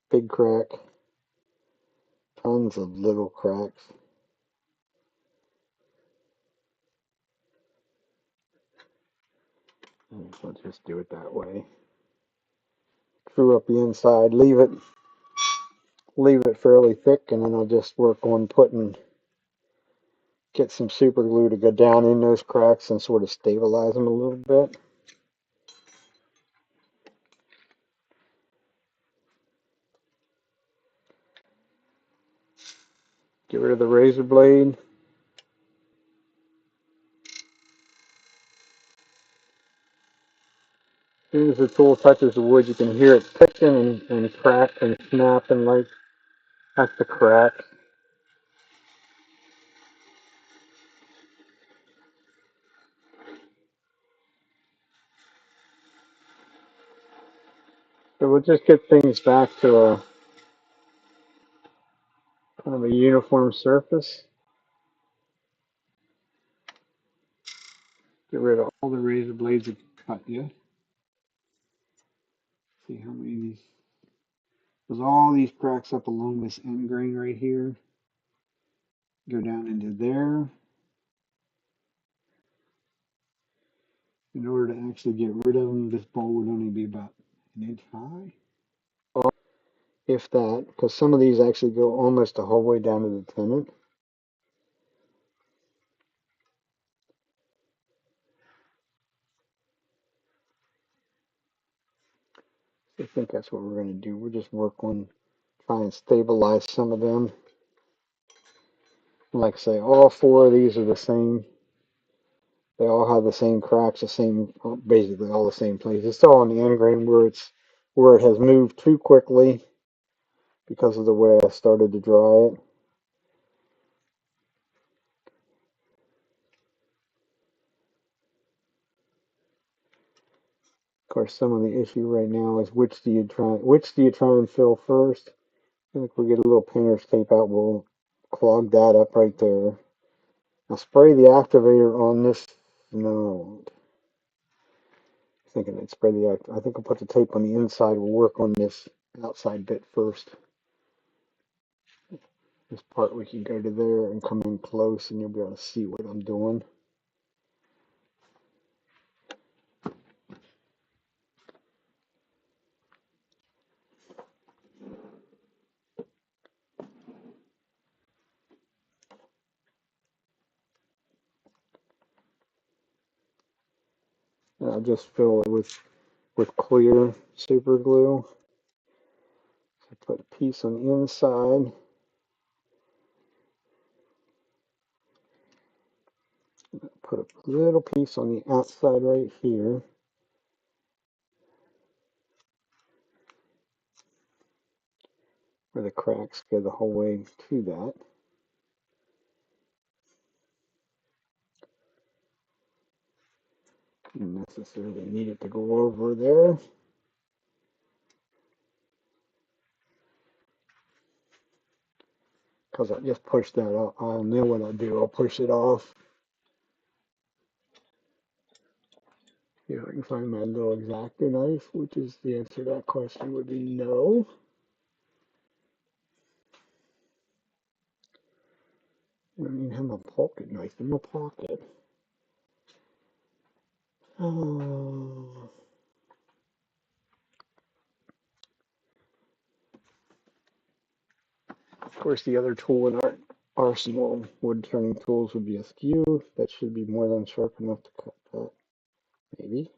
A: Big crack, tons of little cracks. And I'll just do it that way. Screw up the inside, leave it fairly thick, and then I'll just work on get some super glue to go down in those cracks and sort of stabilize them a little bit. Get rid of the razor blade. As soon as the tool touches the wood, you can hear it picking and crack and snapping like that's the crack. So we'll just get things back to a kind of a uniform surface. Get rid of all the razor blades that cut you. See how many of these. There's all these cracks up along this end grain right here. Go down into there. In order to actually get rid of them, this bowl would only be about an inch high. If that, because some of these actually go almost the whole way down to the tenon. I think that's what we're going to do. We'll just work on try and stabilize some of them. Like I say, all four of these are the same. They all have the same cracks, basically all the same place. It's all on the end grain where it has moved too quickly because of the way I started to dry it. Of course, some of the issue right now is which do you try and fill first? I think we get a little painter's tape out, we'll clog that up right there. Now spray the activator on this. No, thinking I'd spray the act. I think I'll put the tape on the inside. We'll work on this outside bit first. This part we can go to there and come in close, and you'll be able to see what I'm doing. And I'll just fill it with clear super glue. So put a piece on the inside. Put a little piece on the outside right here. Where the cracks go the whole way to that. Didn't necessarily need it to go over there. Because I just pushed that off. I'll know what I'll do. I'll push it off. See if I can find my little X-Acto knife, which is the answer to that question would be no. I don't even have my pocket knife in my pocket. Oh. Of course, the other tool in our arsenal, wood turning tools, would be a skew. That should be more than sharp enough to cut that. Maybe.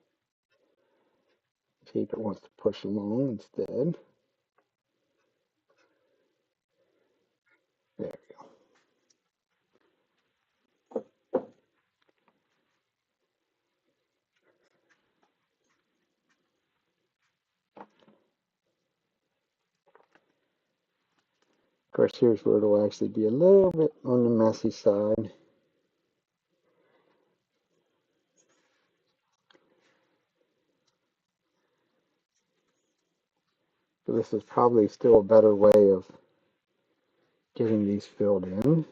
A: See if it wants to push along instead. There we go. Of course, here's where it'll actually be a little bit on the messy side. So this is probably still a better way of getting these filled in.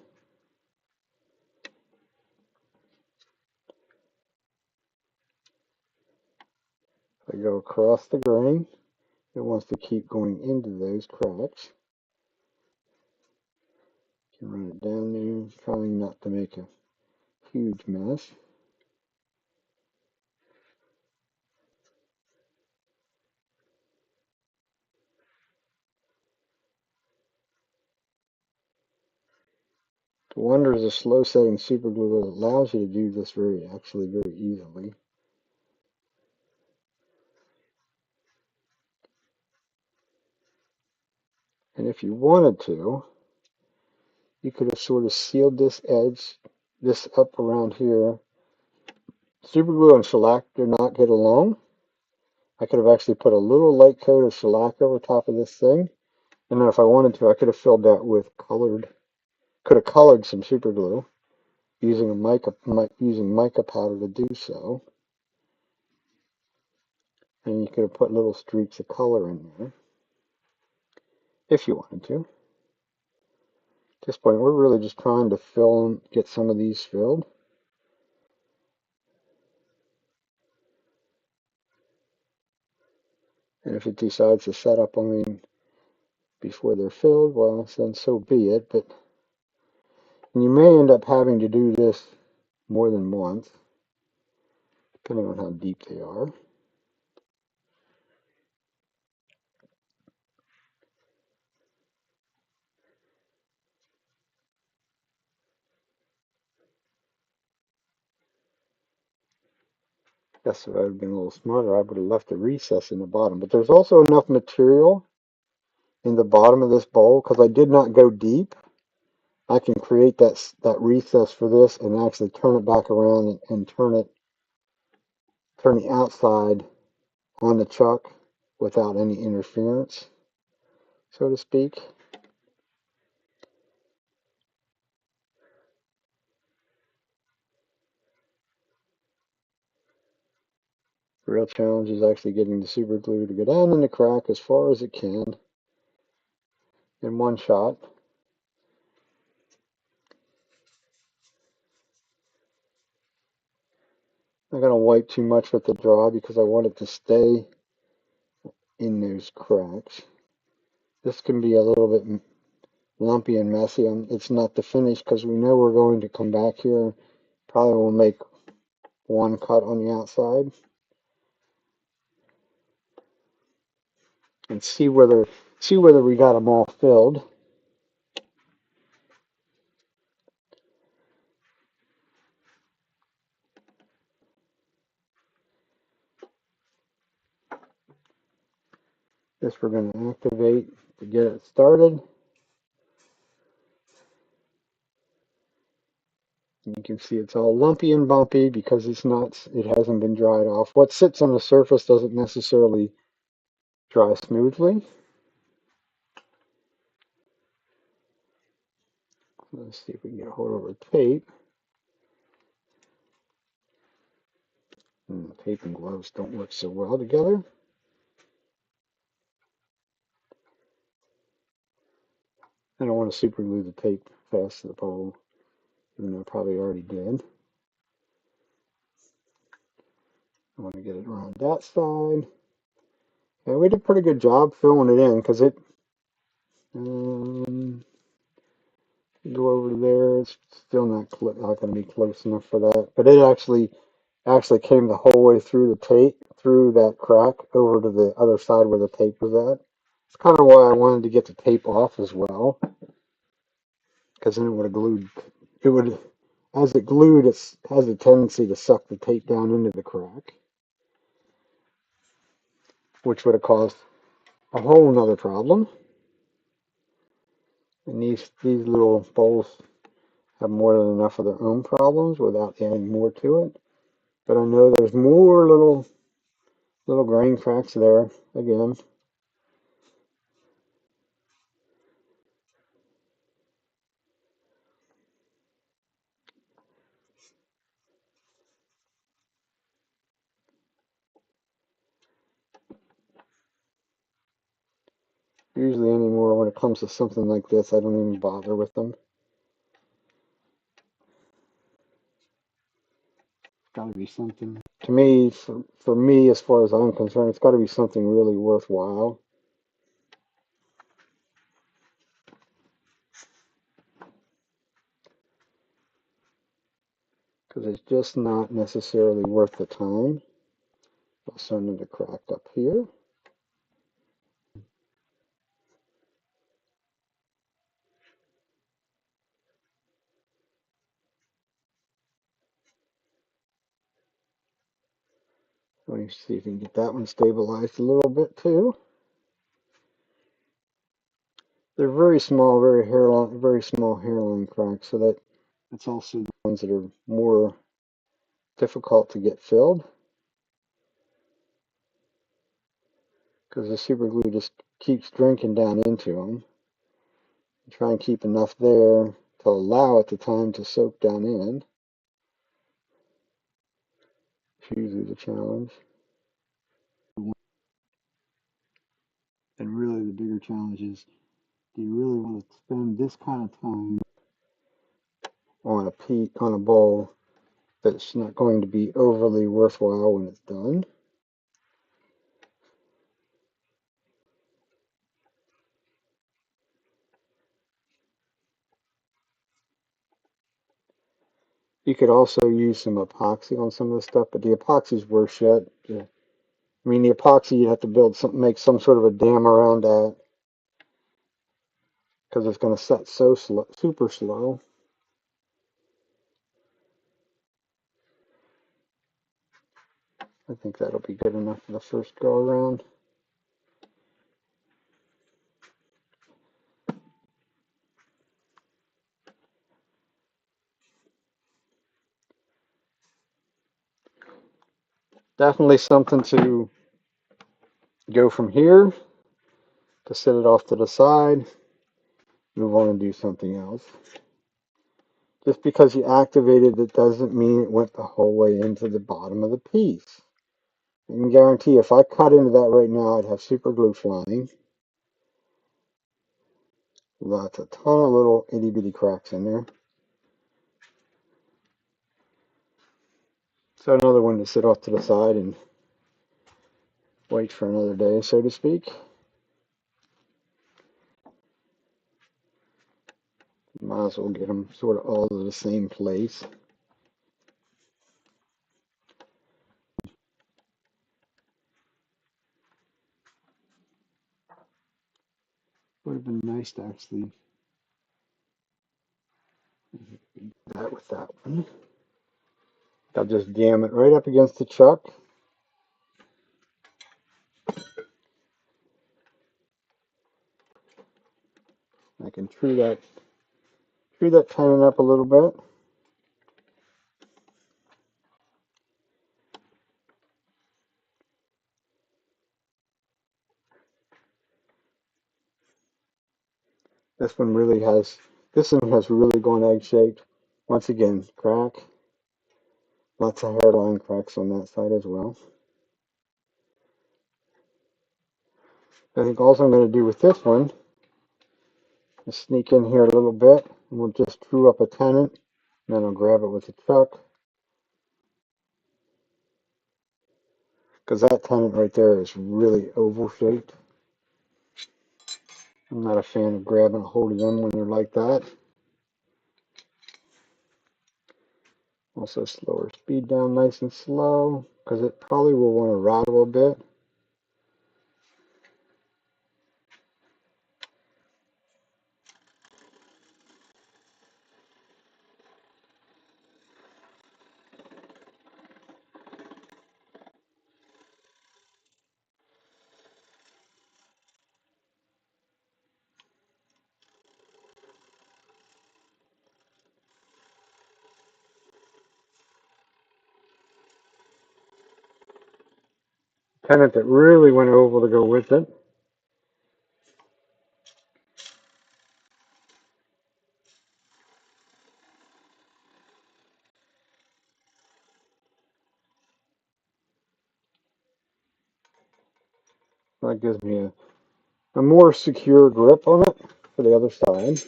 A: If I go across the grain, it wants to keep going into those cracks. You can run it down there, trying not to make a huge mess. The wonders of slow setting super glue is it allows you to do this very easily. And if you wanted to, you could have sort of sealed this edge, this up around here. Super glue and shellac do not get along. I could have actually put a little light coat of shellac over top of this thing. And then if I wanted to, I could have filled that with could have colored some super glue using mica powder to do so. And you could have put little streaks of color in there if you wanted to. At this point, we're really just trying to get some of these filled. And if it decides to set up on me before they're filled, well, then so be it. But you may end up having to do this more than once, depending on how deep they are. Guess if I had been a little smarter, I would have left a recess in the bottom. But there's also enough material in the bottom of this bowl, because I did not go deep. I can create that recess for this and actually turn it back around and turn the outside on the chuck without any interference, so to speak. The real challenge is actually getting the super glue to go down in the crack as far as it can in one shot. I'm not going to wipe too much with the draw because I want it to stay in those cracks. This can be a little bit lumpy and messy. It's not the finish because we know we're going to come back here. Probably will make one cut on the outside and see whether we got them all filled. This we're going to activate to get it started. You can see it's all lumpy and bumpy because it hasn't been dried off. What sits on the surface doesn't necessarily dry smoothly. Let's see if we can get a hold of the tape. And tape and gloves don't work so well together. I don't want to super glue the tape fast to the pole, even though I probably already did. I want to get it around that side. And we did a pretty good job filling it in because it go over there. It's still not going to be close enough for that, but it actually came the whole way through the tape, through that crack over to the other side where the tape was at. It's kind of why I wanted to get the tape off as well, because then it would have glued. It would, as it glued, it has a tendency to suck the tape down into the crack, which would have caused a whole nother problem. And these little bowls have more than enough of their own problems without adding more to it. But I know there's more little grain cracks there again. Usually anymore when it comes to something like this, I don't even bother with them. It's got to be something. To me, for me, as far as I'm concerned, it's got to be something really worthwhile. Because it's just not necessarily worth the time. I'll send it a crack up here. Let me see if we can get that one stabilized a little bit too. They're very small, very small hairline cracks, so that's also the ones that are more difficult to get filled because the super glue just keeps drinking down into them. Try and keep enough there to allow it the time to soak down in. It's usually the challenge. And really the bigger challenge is, do you really want to spend this kind of time on a bowl that's not going to be overly worthwhile when it's done? You could also use some epoxy on some of the stuff, but the epoxy's worse yet. I mean, the epoxy you have to make some sort of a dam around that because it's going to set so slow, super slow. I think that'll be good enough for the first go around. Definitely something to go from here to set it off to the side, move on and do something else. Just because you activated it doesn't mean it went the whole way into the bottom of the piece. I can guarantee if I cut into that right now, I'd have super glue flying. That's a ton of little itty bitty cracks in there. So another one to sit off to the side and wait for another day, so to speak. Might as well get them sort of all to the same place. Would have been nice to actually do that with that one. I'll just jam it right up against the chuck. can true that tenon up a little bit. This one has really gone egg shaped. Once again, crack. Lots of hairline cracks on that side as well. I think all I'm going to do with this one is sneak in here a little bit, and we'll just true up a tenon, and then I'll grab it with a chuck. Because that tenon right there is really oval shaped. I'm not a fan of grabbing a hold of them when they're like that. Also slow our speed down nice and slow, because it probably will want to rattle a bit. Tenon that really went oval to go with it. That gives me a more secure grip on it for the other side.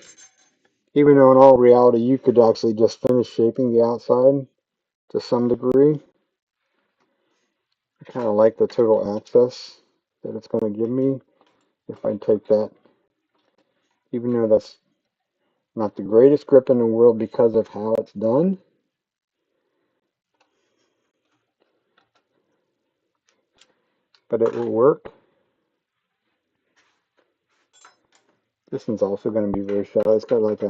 A: Even though in all reality you could actually just finish shaping the outside to some degree. I kind of like the total access that it's going to give me if I take that, even though that's not the greatest grip in the world because of how it's done. But it will work. This one's also going to be very shallow. It's got like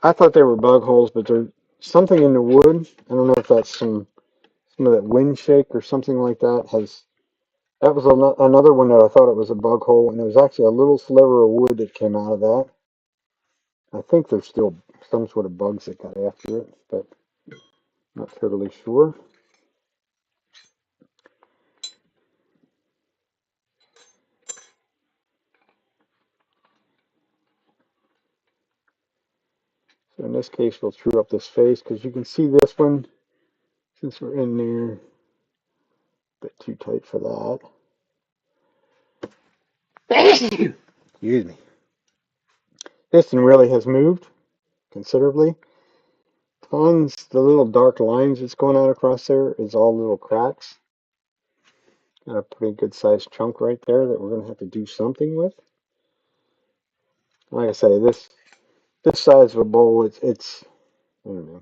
A: I thought they were bug holes, but there's something in the wood. I don't know if that's some of that wind shake or something like that. That was another one that I thought it was a bug hole, and it was actually a little sliver of wood that came out of that. I think there's still some sort of bugs that got after it, but not totally sure. So in this case, we'll true up this face because you can see this one, since we're in there, a bit too tight for that. Excuse me. This one really has moved considerably. The little dark lines that's going out across there is all little cracks. Got a pretty good sized chunk right there that we're going to have to do something with. Like I say, this size of a bowl, I don't know,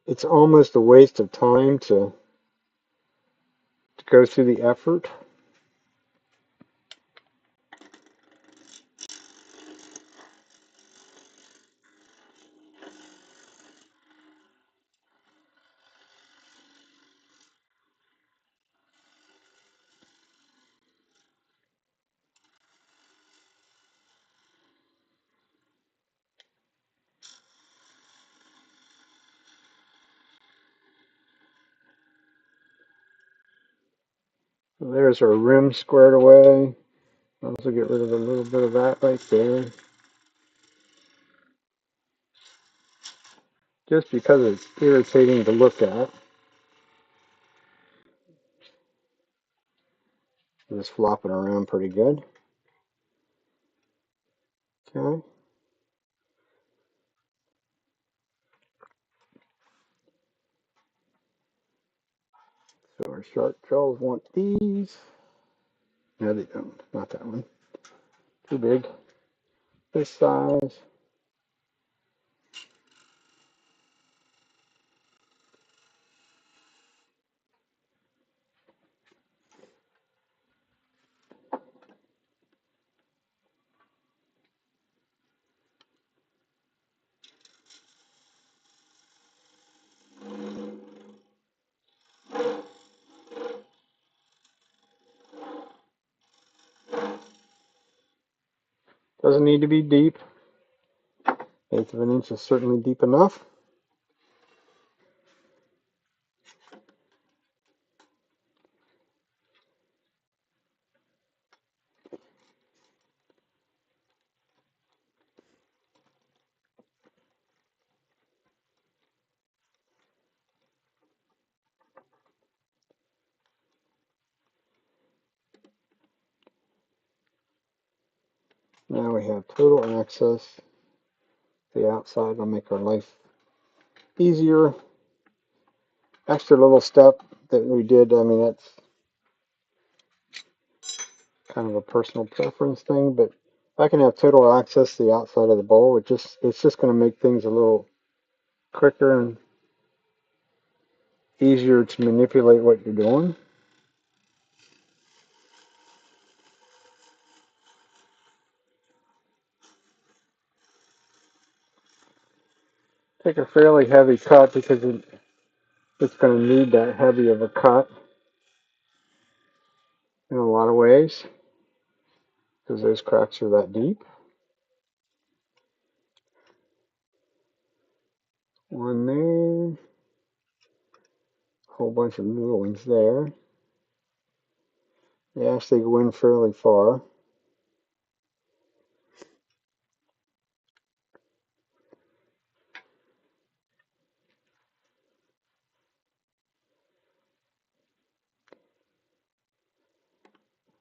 A: it's almost a waste of time to go through the effort. So there's our rim squared away. Also get rid of a little bit of that right there. Just because it's irritating to look at. Just flopping around pretty good. Okay. So our sharp jaws want these. No, they don't. Not that one. Too big. This size. Doesn't need to be deep. 1/8 of an inch is certainly deep enough. Now we have total access to the outside. Will make our life easier. Extra little step that we did. I mean, that's kind of a personal preference thing, but if I can have total access to the outside of the bowl, it's just going to make things a little quicker and easier to manipulate what you're doing. Take a fairly heavy cut because it's going to need that heavy of a cut in a lot of ways because those cracks are that deep. One there, a whole bunch of little ones there. They actually go in fairly far.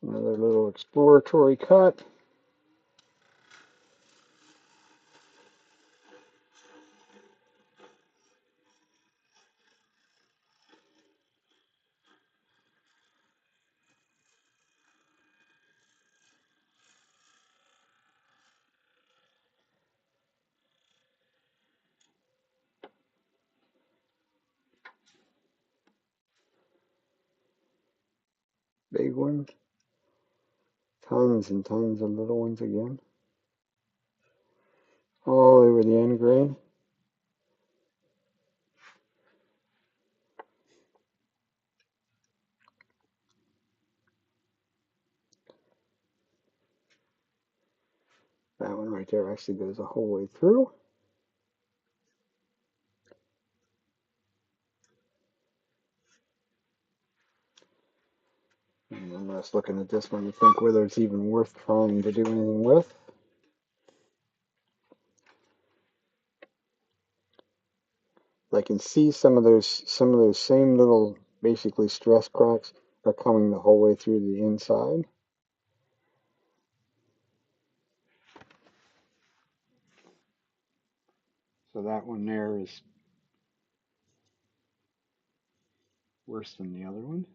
A: Another little exploratory cut. Big one. Tons and tons of little ones again. All over the end grain. That one right there actually goes the whole way through. And I'm just looking at this one to think whether it's even worth trying to do anything with. I can see some of those same little basically stress cracks are coming the whole way through the inside. So that one there is worse than the other one.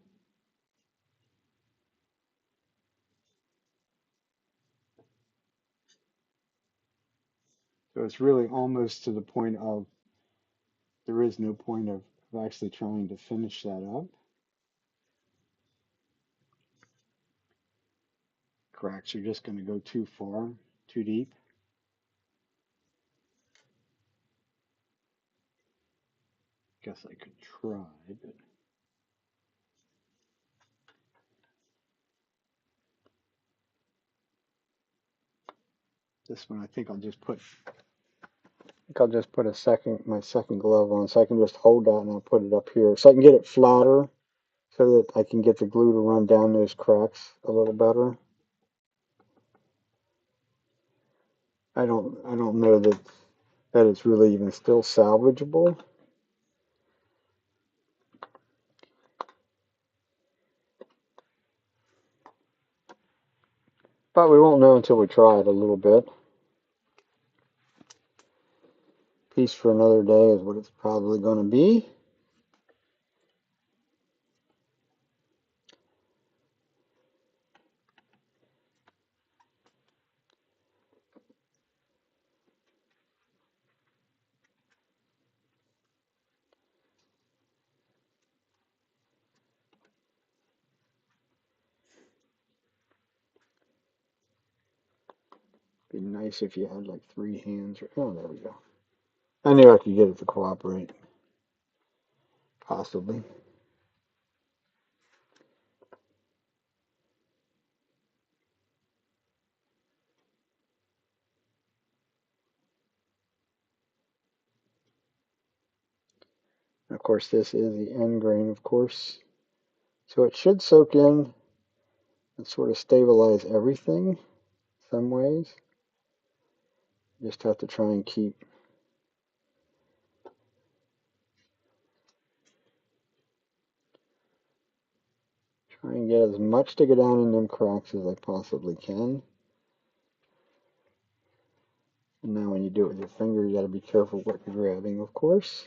A: So it's really almost to the point of there is no point of actually trying to finish that up. Cracks are just going to go too far, too deep. Guess I could try, but this one I think I'll just put my second glove on so I can just hold that and I'll put it up here so I can get it flatter so that I can get the glue to run down those cracks a little better. I don't know that it's really even still salvageable. But we won't know until we try it a little bit. Piece for another day is what it's probably going to be. Be nice if you had like 3 hands. Oh, there we go. I knew I could get it to cooperate. Possibly. course, this is the end grain, of course. So it should soak in and sort of stabilize everything some ways. You just have to try and get as much to go down in them cracks as I possibly can. And now when you do it with your finger, you got to be careful what you're grabbing, of course.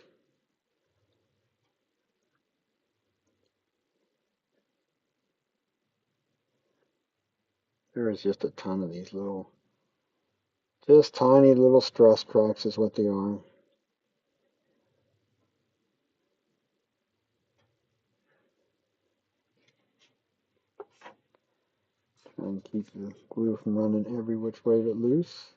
A: There is just a ton of these little, just tiny little stress cracks is what they are. Try and keep the glue from running every which way but loose.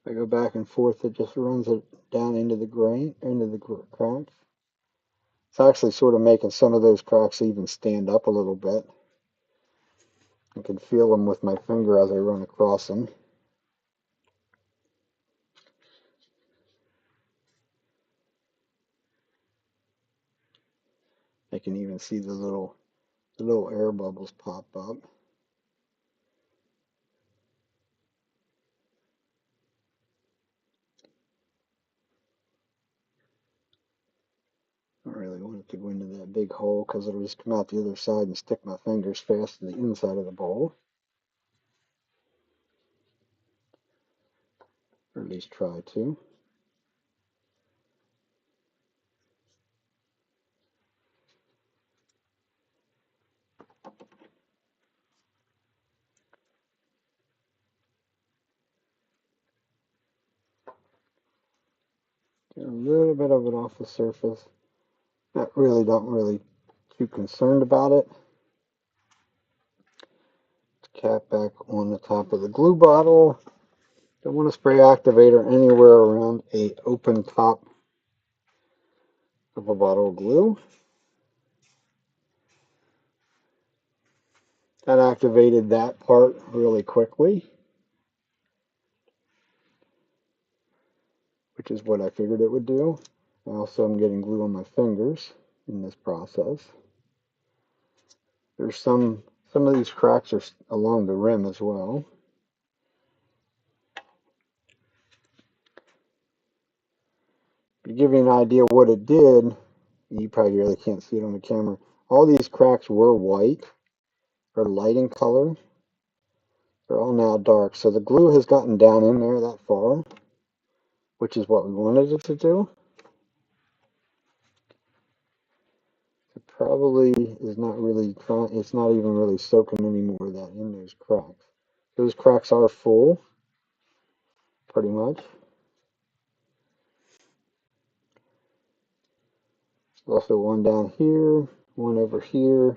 A: If I go back and forth, it just runs it down into the grain, into the cracks. It's actually sort of making some of those cracks even stand up a little bit. I can feel them with my finger as I run across them. I can even see the little air bubbles pop up. I don't really want it to go into that big hole because it'll just come out the other side and stick my fingers fast to the inside of the bowl. Or at least try to. Get a little bit of it off the surface. Not really too concerned about it. Cap back on the top of the glue bottle. Don't want to spray activator anywhere around a open top of a bottle of glue. That activated that part really quickly, which is what I figured it would do. Also, I'm getting glue on my fingers in this process. There's some of these cracks are along the rim as well. To give you an idea what it did, you probably really can't see it on the camera. All these cracks were white or light in color. They're all now dark. So the glue has gotten down in there that far, which is what we wanted it to do. It probably is not really trying, it's not even really soaking any more of that in those cracks. Those cracks are full, pretty much. There's also one down here, one over here.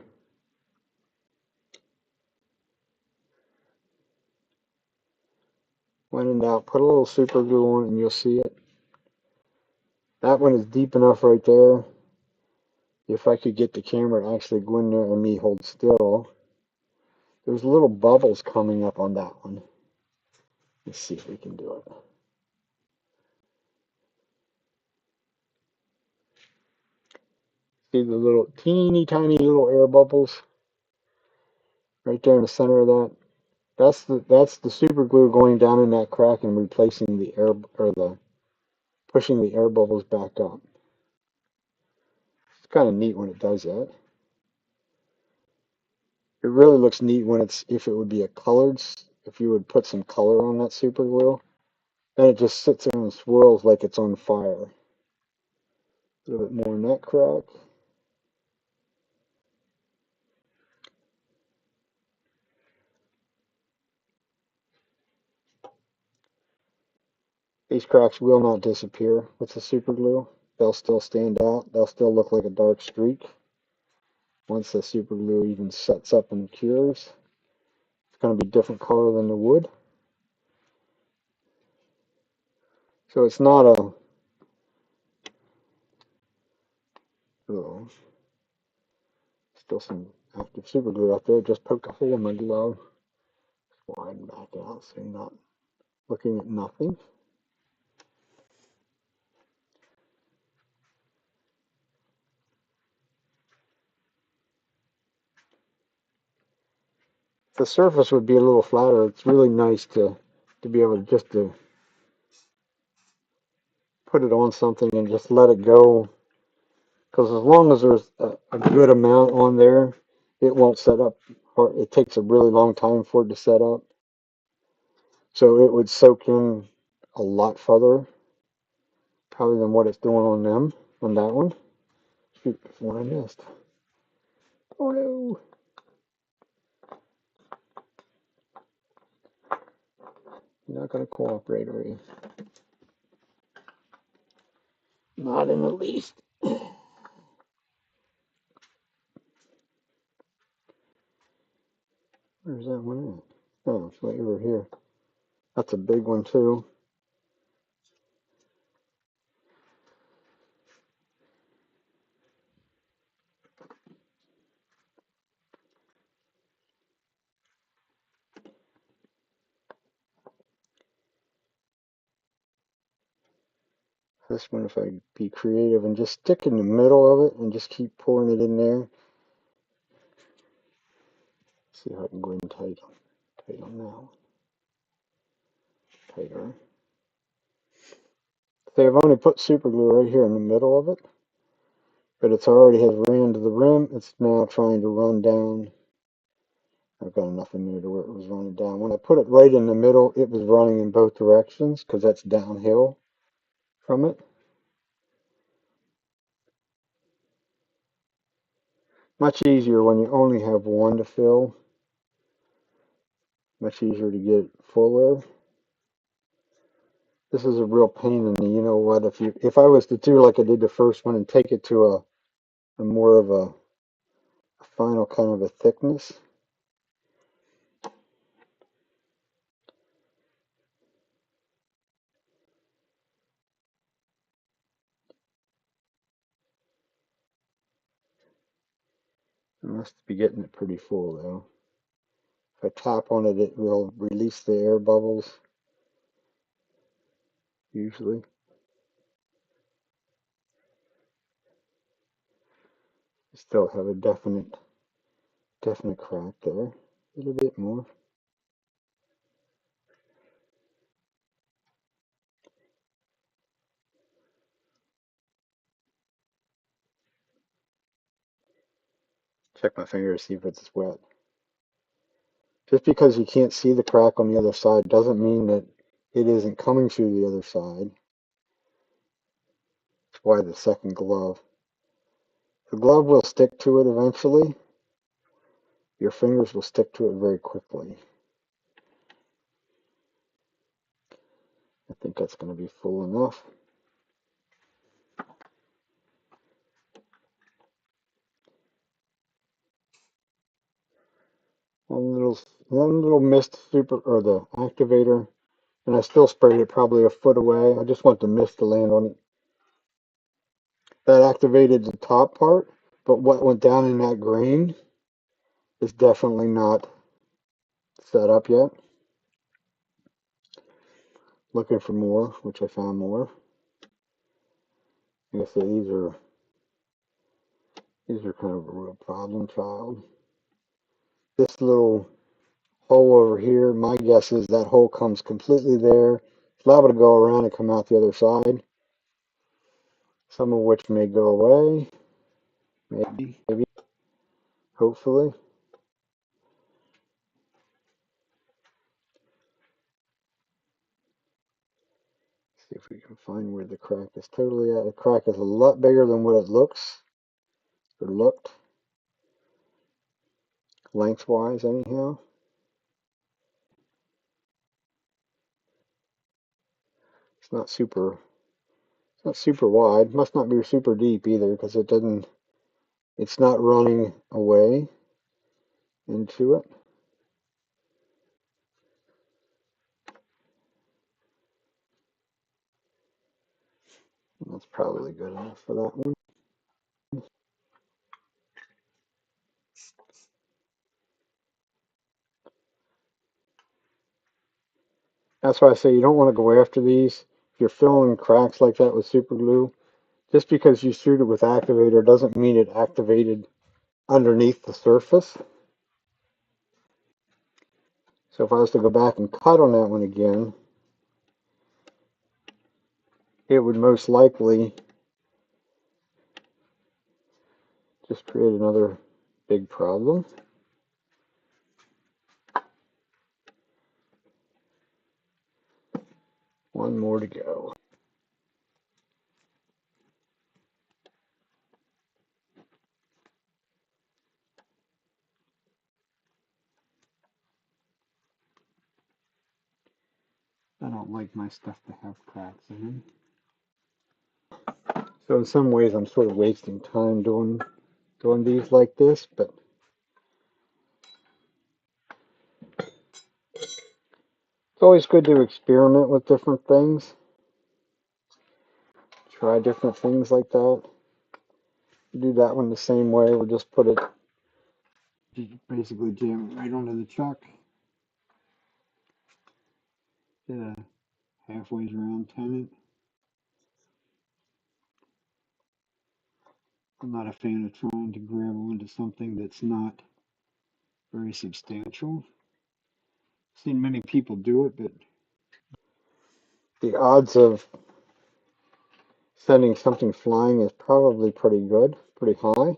A: When in doubt, put a little super glue on it and you'll see it. That one is deep enough right there. If I could get the camera to actually go in there and me hold still. There's little bubbles coming up on that one. Let's see if we can do it. See the little teeny tiny little air bubbles right there in the center of that? That's the super glue going down in that crack and replacing the air or the pushing the air bubbles back up. It's kind of neat when it does that. It really looks neat when it's if it would be a colored if you would put some color on that super glue. Then it just sits there and swirls like it's on fire. A little bit more in that crack. These cracks will not disappear with the super glue. They'll still stand out. They'll still look like a dark streak once the super glue even sets up and cures. It's going to be different color than the wood. So it's not a oh, still some active super glue out there. Just poked a hole in my glove. Widen back out so you're not looking at nothing. The surface would be a little flatter. It's really nice to be able to just to put it on something and just let it go. Because as long as there's a good amount on there, it won't set up. Or it takes a really long time for it to set up. So it would soak in a lot further, probably than what it's doing on them, on that one. Shoot, that's one I missed. Oh no! You're not going to cooperate, are you? Not in the least. Where's that one at? Oh, it's right over here. That's a big one too. This one, if I be creative and just stick in the middle of it and just keep pouring it in there. See if I can go in tight on that one. Tighter. See, I've only put super glue right here in the middle of it, but it's already has ran to the rim. It's now trying to run down. I've got enough in there to where it was running down. When I put it right in the middle, it was running in both directions because that's downhill from it. Much easier when you only have one to fill. Much easier to get it fuller. This is a real pain in the, you know what, if I was to do like I did the first one and take it to a more of a final kind of a thickness. I must be getting it pretty full though. If I tap on it, it will release the air bubbles, usually. I still have a definite crack there. A little bit more. Check my finger to see if it's wet. Just because you can't see the crack on the other side doesn't mean that it isn't coming through the other side. That's why the second glove. The glove will stick to it eventually. Your fingers will stick to it very quickly. I think that's going to be full enough. One little mist super or the activator, and I still sprayed it probably a foot away. I just want the mist to land on it. That activated the top part, but what went down in that grain is definitely not set up yet. Looking for more, which I found more. Like I said, these are kind of a real problem child. This little hole over here, my guess is that hole comes completely there. It's liable to go around and come out the other side. Some of which may go away. Maybe, hopefully. See if we can find where the crack is totally at. The crack is a lot bigger than what it looks, or looked, lengthwise anyhow. It's not super wide. Must not be super deep either because it's not running away into it. That's probably good enough for that one. That's why I say you don't want to go after these. If you're filling cracks like that with super glue, just because you shoot it with activator doesn't mean it activated underneath the surface. So if I was to go back and cut on that one again, it would most likely just create another big problem. One more to go. I don't like my stuff to have cracks in it. So in some ways I'm sort of wasting time doing these like this, but it's always good to experiment with different things. Try different things like that. Do that one the same way. We'll just put it, basically jam it right onto the chuck. Get a halfway round tenon. I'm not a fan of trying to grab onto something that's not very substantial. I've seen many people do it, but the odds of sending something flying is probably pretty good, pretty high.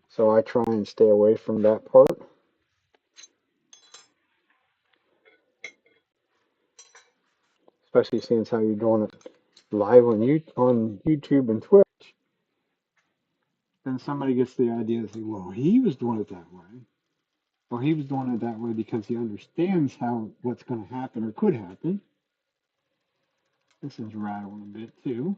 A: So I try and stay away from that part. Especially since how you're doing it live on YouTube and Twitch. Then somebody gets the idea and say, well, he was doing it that way. Well, he was doing it that way because he understands what's going to happen or could happen. This is rattling a bit too.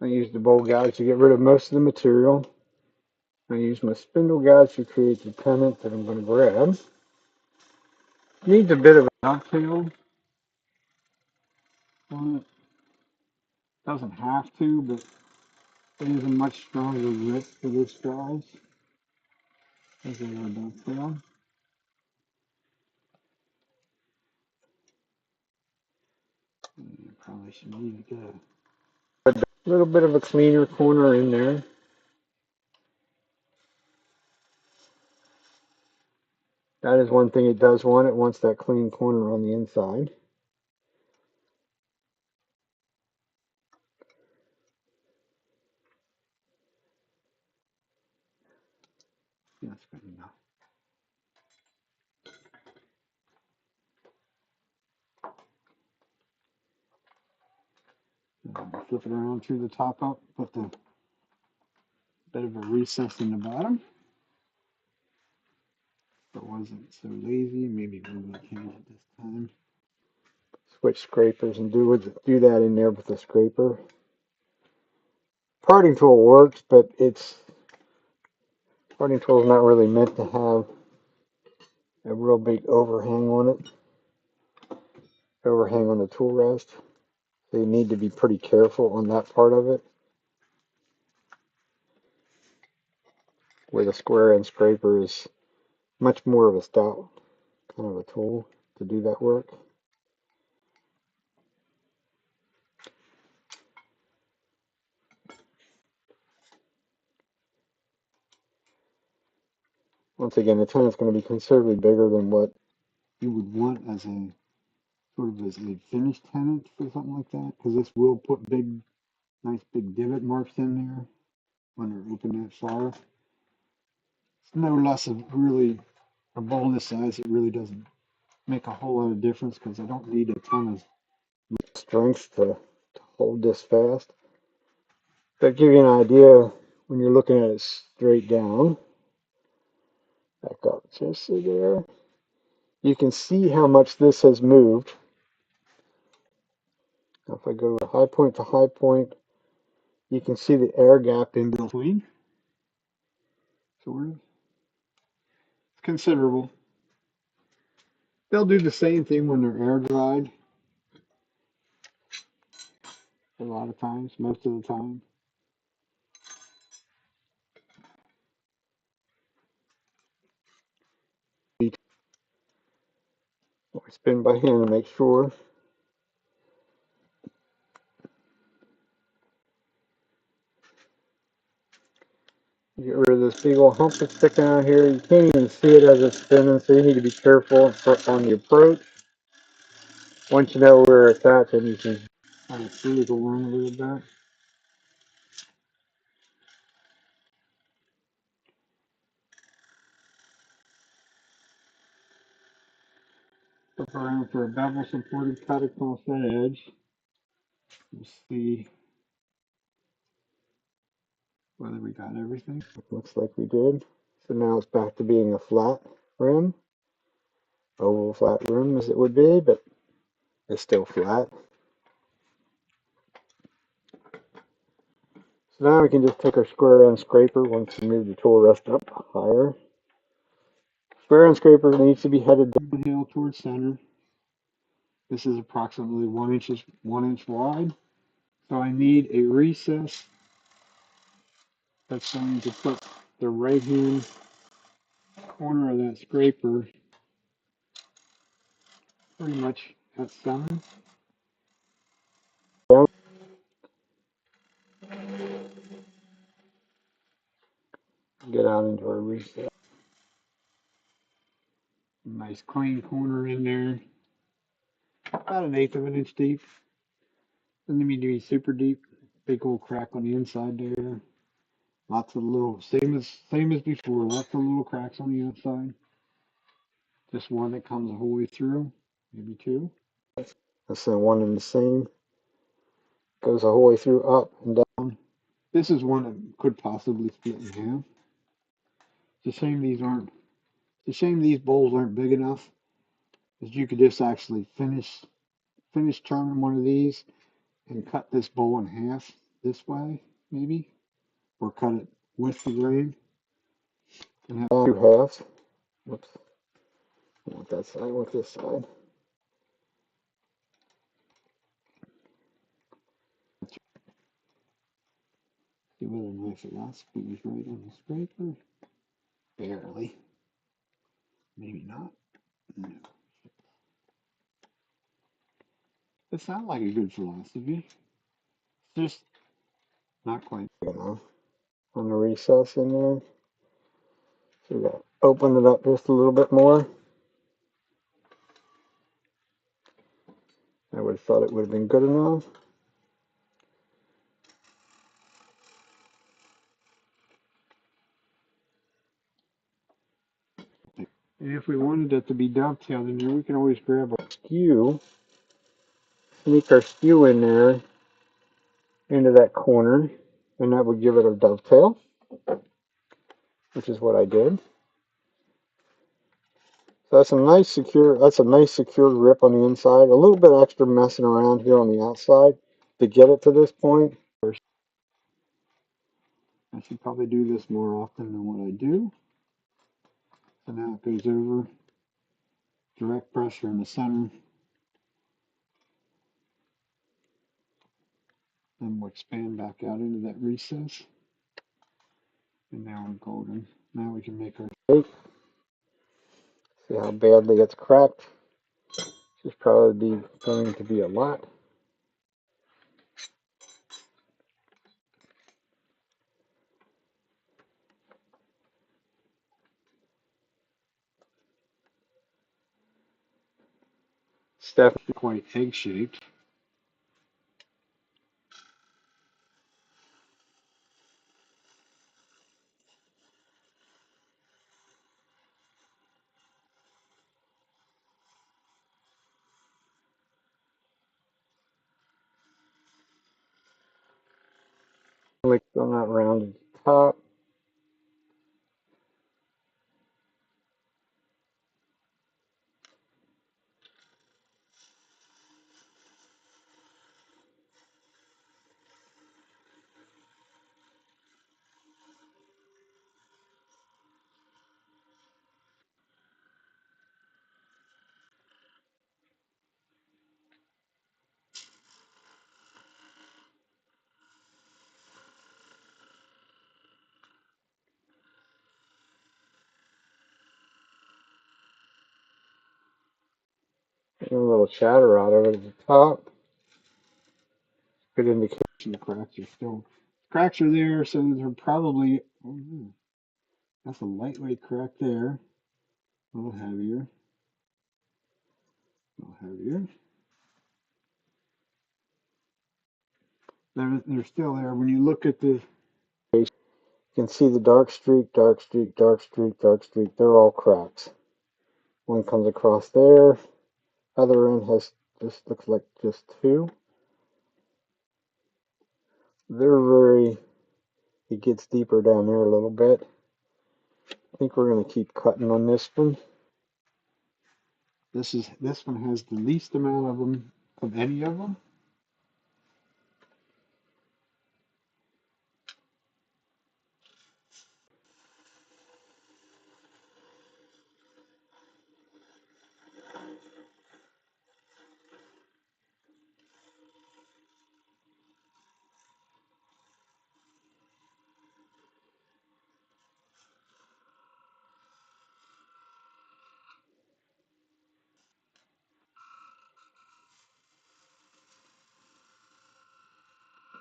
A: I use the bowl guides to get rid of most of the material. I use my spindle guides to create the pennant that I'm going to grab. Needs a bit of a dovetail on it. Doesn't have to, but it is a much stronger grip for this size. There's a little dovetail. Probably should need to get a little bit of a cleaner corner in there. That is one thing it does want. It wants that clean corner on the inside. That's good enough. Flip it around through the top up, put the bit of a recess in the bottom. If it wasn't so lazy, maybe we will change it this time. Switch scrapers and do that in there with the scraper. Parting tool works, but parting tool is not really meant to have a real big overhang on it, overhang on the tool rest. So you need to be pretty careful on that part of it. Where the square end scraper is much more of a stout kind of a tool to do that work. Once again, the tenon's going to be considerably bigger than what you would want as a sort of as a finished tenon for something like that, because this will put nice big divot marks in there when they're open that far. It's no less of really a bowl this size. It really doesn't make a whole lot of difference because I don't need a ton of strength to hold this fast. But give you an idea when you're looking at it straight down. Back up just so there. You can see how much this has moved. If I go high point to high point, you can see the air gap in between. So it's considerable. They'll do the same thing when they're air dried. A lot of times, most of the time. I spin by hand to make sure. Get rid of this big old hump that's sticking out here. You can't even see it as it's spinning, so you need to be careful on the approach. Once you know where it's at, then you can kind of see it along a little bit. Look around for a bevel supported cut across that edge. We'll see whether we got everything. Looks like we did. So now it's back to being a flat rim. Oval flat rim as it would be, but it's still flat. So now we can just take our square end scraper once we move the tool rest up higher. Square end scraper needs to be headed downhill towards center. This is approximately 1 inch wide. So I need a recess that's going to put the right hand corner of that scraper pretty much at center. Down. Get out into our recess. Nice clean corner in there. About 1/8 of an inch deep. Doesn't need to be super deep. Big old crack on the inside there. Lots of little, same as before. Lots of little cracks on the outside. Just one that comes the whole way through, maybe two. That's the one and the same. Goes the whole way through, up and down. This is one that could possibly split in half. It's a shame these aren't. It's a shame these bowls aren't big enough, because you could just actually finish turning one of these and cut this bowl in half this way, maybe, or cut it with the grain and have two halves. Whoops. I want that side, I want this side. Give it a nice lot squeeze right on the scraper. Barely. Maybe not. No. It sounds like a good philosophy. It's just not quite big enough on the recess in there. So we got to open it up just a little bit more. I would have thought it would have been good enough. And if we wanted it to be dovetailed in there, we can always grab our skew, sneak our skew in there into that corner, and that would give it a dovetail, which is what I did. So that's a nice secure grip on the inside. A little bit extra messing around here on the outside to get it to this point. I should probably do this more often than what I do. So now it goes over, direct pressure in the center, then we'll expand back out into that recess. And now we're golden. Now we can make our steak. See how badly it's cracked. This is probably going to be a lot. It's definitely quite egg-shaped. Like on that rounded top. Getting a little chatter out of it at the top. Good indication the cracks are there, so they're probably, that's a lightweight crack there. A little heavier, a little heavier. They're still there. When you look at the face, you can see the dark streak, dark streak, dark streak, dark streak. They're all cracks. One comes across there. Other end has just looks like just two. They're very, it gets deeper down there a little bit. I think we're going to keep cutting on this one. This one has the least amount of them of any of them.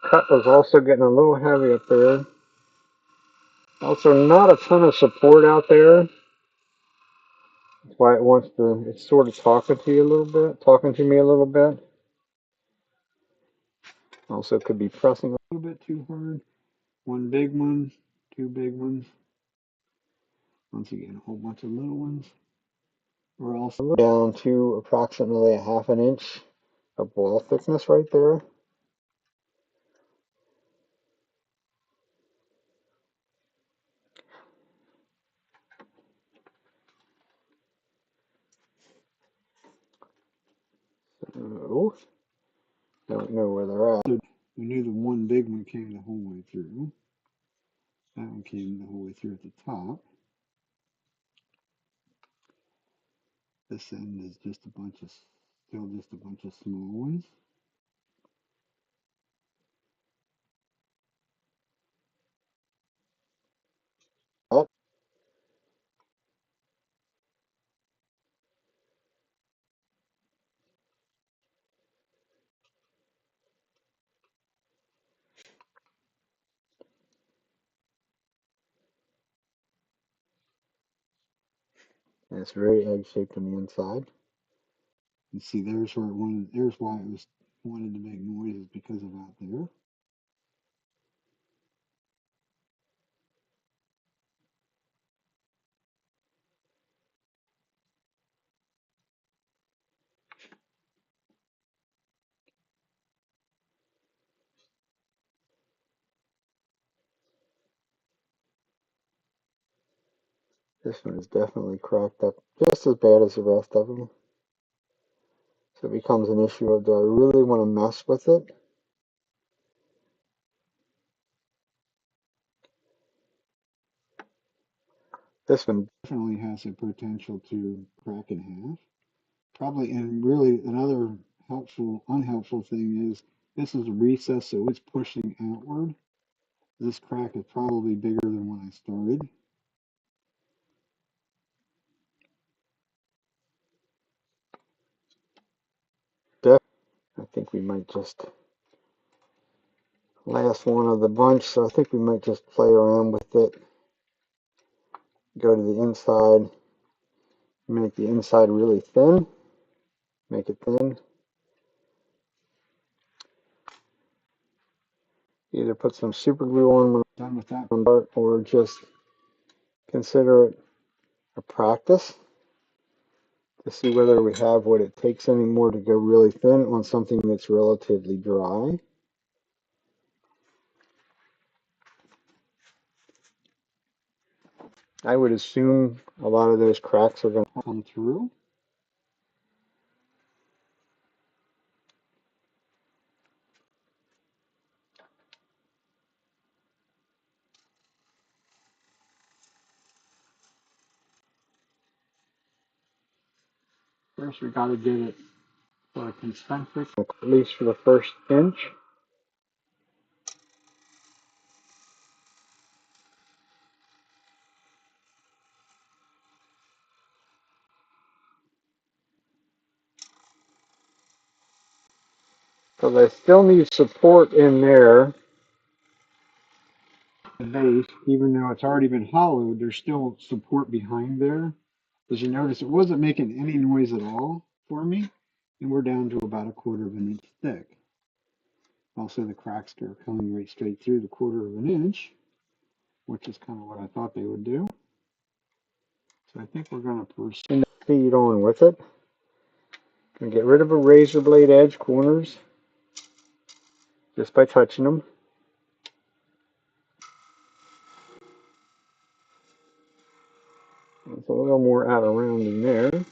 A: Cut was also getting a little heavy up there. Also, not a ton of support out there. That's why it's sort of talking to you a little bit, talking to me a little bit. Also could be pressing a little bit too hard. One big one, two big ones. Once again, a whole bunch of little ones. We're also down to approximately a half an inch of wall thickness right there. So, don't know where they're at. We knew the one big one came the whole way through. That one came the whole way through at the top. This end is just a bunch of, still just a bunch of small ones. Oh, and it's very egg-shaped on the inside. You see, there's where it wanted. There's why it was wanted to make noises because of out there. This one is definitely cracked up just as bad as the rest of them. So it becomes an issue of, do I really want to mess with it? This one definitely has the potential to crack in half. Probably, and really another unhelpful thing is this is a recess, so it's pushing outward. This crack is probably bigger than when I started. I think we might just last one of the bunch, so I think we might just play around with it. Go to the inside, make the inside really thin, make it thin. Either put some super glue on when I'm done with that part, or just consider it a practice to see whether we have what it takes anymore to go really thin on something that's relatively dry. I would assume a lot of those cracks are going to come through. First, we got to get it sort of concentric, at least for the first inch. Because I still need support in there. The base, even though it's already been hollowed, there's still support behind there. As you notice, it wasn't making any noise at all for me, and we're down to about 1/4 of an inch thick. Also, the cracks are coming right straight through the 1/4 of an inch, which is kind of what I thought they would do. So I think we're going to proceed on with it and get rid of a razor blade edge corners just by touching them. There's a little more out around in there.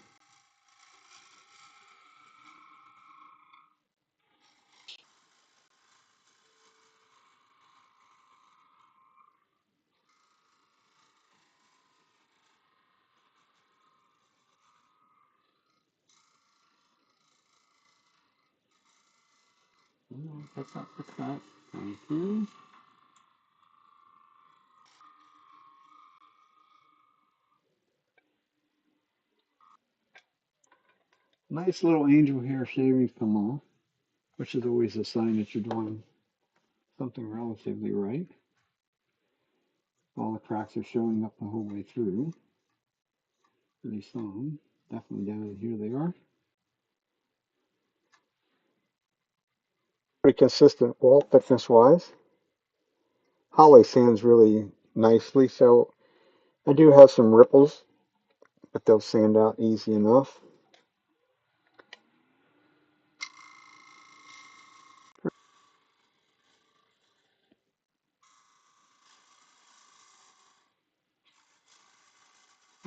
A: That's not the cut. Thank you. Nice little angel hair shavings come off, which is always a sign that you're doing something relatively right. All the cracks are showing up the whole way through. Really some. Definitely down in here they are. Pretty consistent wall thickness wise. Holly sands really nicely, so I do have some ripples, but they'll sand out easy enough.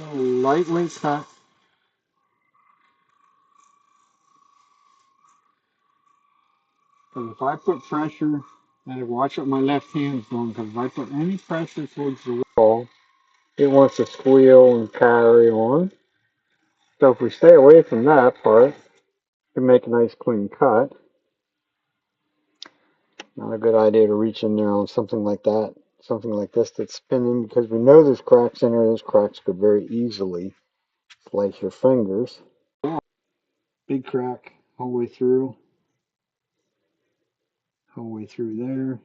A: A lightweight cut. Because if I put pressure, and watch what my left hand's doing, because if I put any pressure towards the wall, it wants to squeal and carry on. So if we stay away from that part, we can make a nice clean cut. Not a good idea to reach in there on something like that, something like this that's spinning, because we know there's cracks in there. Those cracks could very easily slice your fingers. Big crack all the way through there.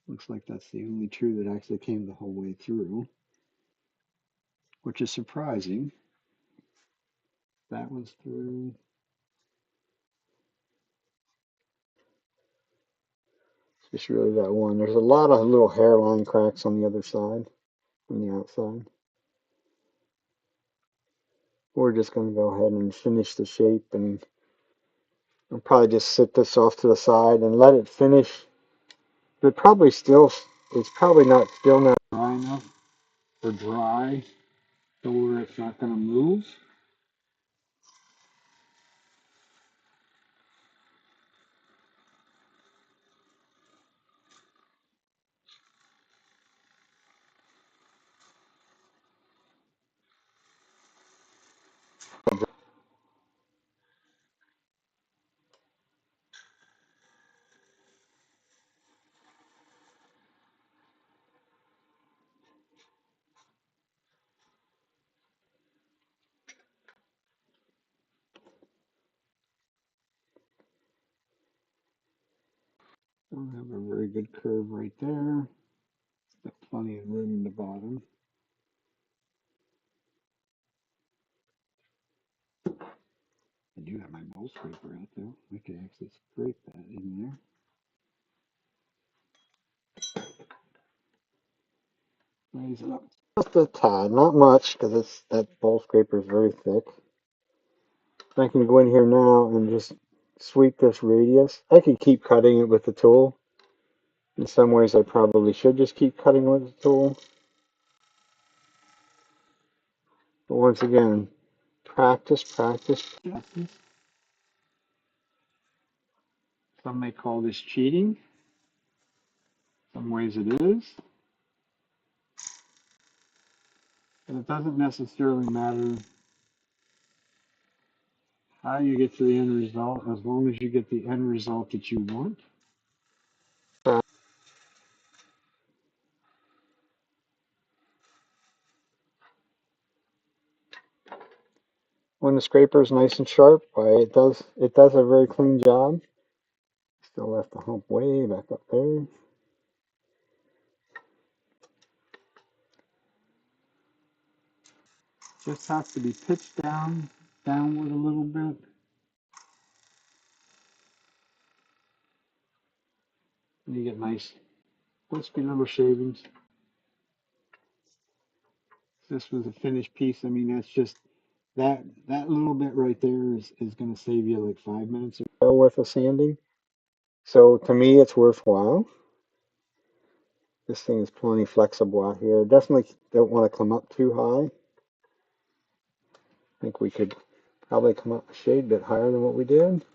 A: Looks like that's the only two that actually came the whole way through, which is surprising. That one's through. It's just really that one. There's a lot of little hairline cracks on the other side, on the outside. We're just going to go ahead and finish the shape, and I'll probably just sit this off to the side and let it finish. But probably still, it's probably not still not dry enough or dry to where it's not going to move. Don't have a very good curve right there. Got plenty of room in the bottom. I do have my bowl scraper out though. We could actually scrape that in there. Raise it up just a tad, not much, because that bowl scraper is very thick. I can go in here now and just sweep this radius. I could keep cutting it with the tool. In some ways, I probably should just keep cutting with the tool. But once again, practice, practice, practice. Some may call this cheating. Some ways it is. But it doesn't necessarily matter how you get to the end result, as long as you get the end result that you want. when the scraper is nice and sharp, why it does a very clean job. Still left the hump way back up there. Just has to be pitched downward a little bit. And you get nice crispy little shavings. This was a finished piece. I mean, that's just that little bit right there is going to save you like 5 minutes or so worth of sanding. So to me, it's worthwhile. This thing is plenty flexible out here. Definitely don't want to come up too high. I think we could probably come up a shade bit higher than what we did.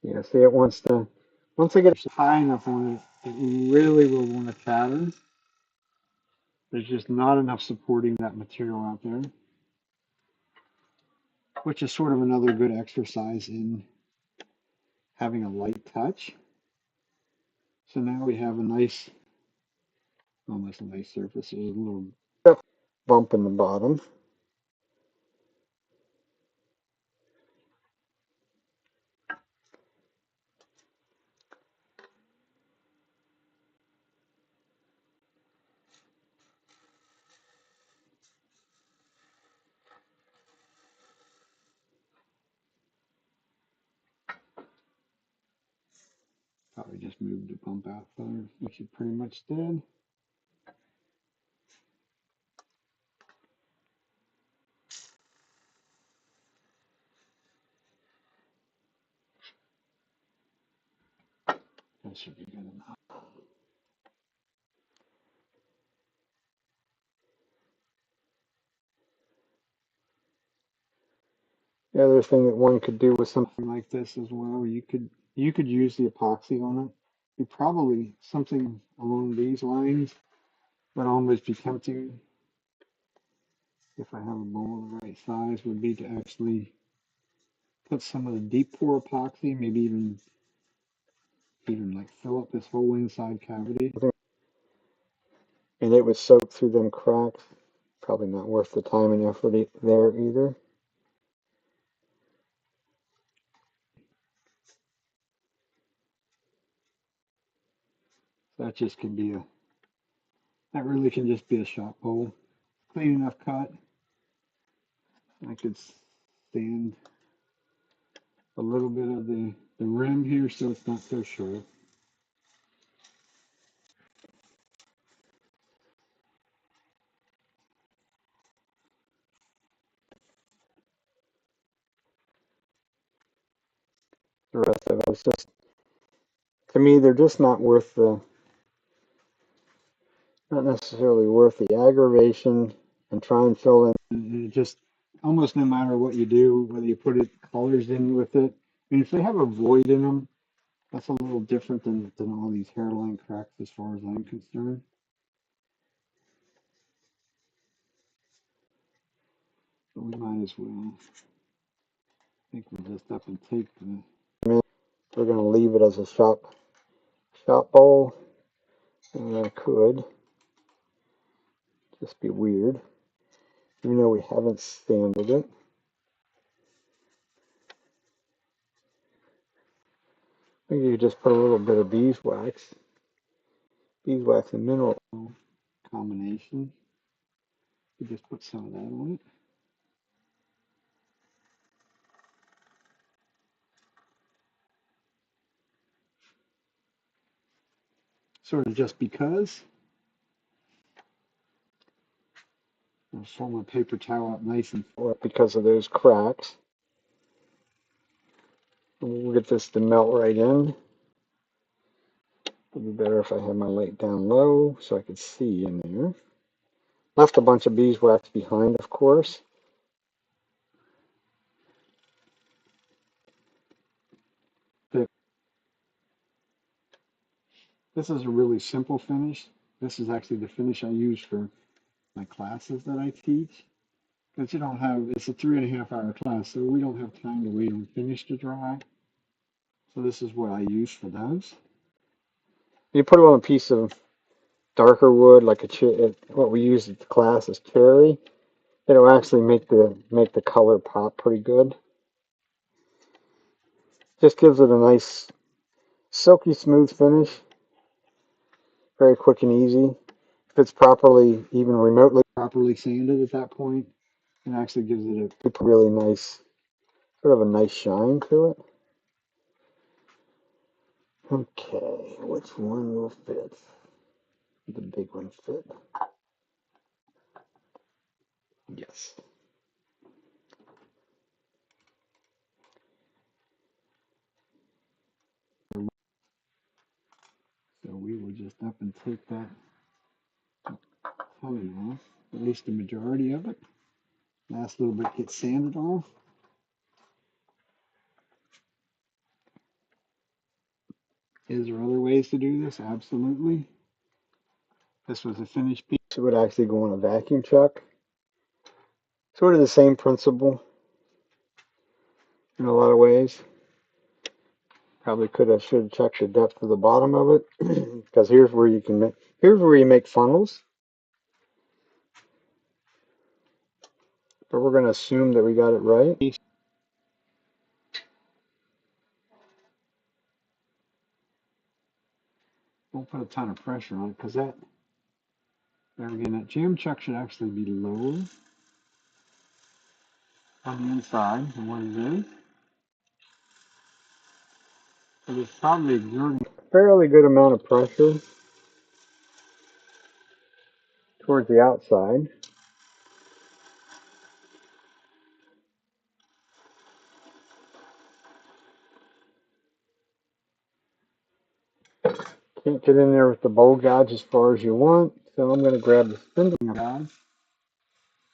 A: Yeah, see, it wants to, once I get high enough on it, it really will want to chatter. There's just not enough supporting that material out there, which is sort of another good exercise in having a light touch. So now we have a nice, almost a nice surface. There's a little bump in the bottom. Probably just moved the bump out further, which it pretty much did. That should be good enough. The other thing that one could do with something like this as well, you could use the epoxy on it. You probably something along these lines would almost be tempting if I have a bowl of the right size would be to actually put some of the deep pour epoxy, maybe even like fill up this whole inside cavity. And it would soak through them cracks. Probably not worth the time and effort there either. That just can be that really can just be a shop bowl. Clean enough cut. I could sand a little bit of the rim here so it's not so sharp. The rest of it is just, to me, they're just not necessarily worth the aggravation and try and fill in. And it just almost no matter what you do, whether you put colors in with it. I mean, if they have a void in them, that's a little different than all these hairline cracks as far as I'm concerned. But we might as well. I think we'll just up and take the. We're going to leave it as a shop bowl, and I could just be weird, even though we haven't sanded it. Maybe you just put a little bit of beeswax and mineral oil combination. You just put some of that on it. Sort of just because. I'll fold my paper towel up nice and full because of those cracks. We'll get this to melt right in. It'd be better if I had my light down low so I could see in there. Left a bunch of beeswax behind, of course. This is a really simple finish. This is actually the finish I use for my classes that I teach. Because it's a 3.5 hour class, so we don't have time to wait on finish to dry. So this is what I use for those. You put it on a piece of darker wood, like what we use at the class is cherry. It'll actually make the color pop pretty good. Just gives it a nice silky smooth finish. Very quick and easy. If it's properly, even remotely properly sanded at that point, it actually gives it a really nice, sort of a nice shine to it. Okay, which one will fit? The big one fit. Yes. So we will just up and take that honey off, at least the majority of it. Last little bit gets sanded off. Is there other ways to do this? Absolutely. This was a finished piece. It would actually go on a vacuum chuck. Sort of the same principle in a lot of ways. Probably should have checked the depth of the bottom of it, because here's where you make funnels. But we're going to assume that we got it right. Won't put a ton of pressure on it because there again, that jam chuck should actually be lower on the inside than what it is. But it's probably exerting a fairly good amount of pressure towards the outside. Can't get in there with the bowl gouge as far as you want, so I'm going to grab the spindle gouge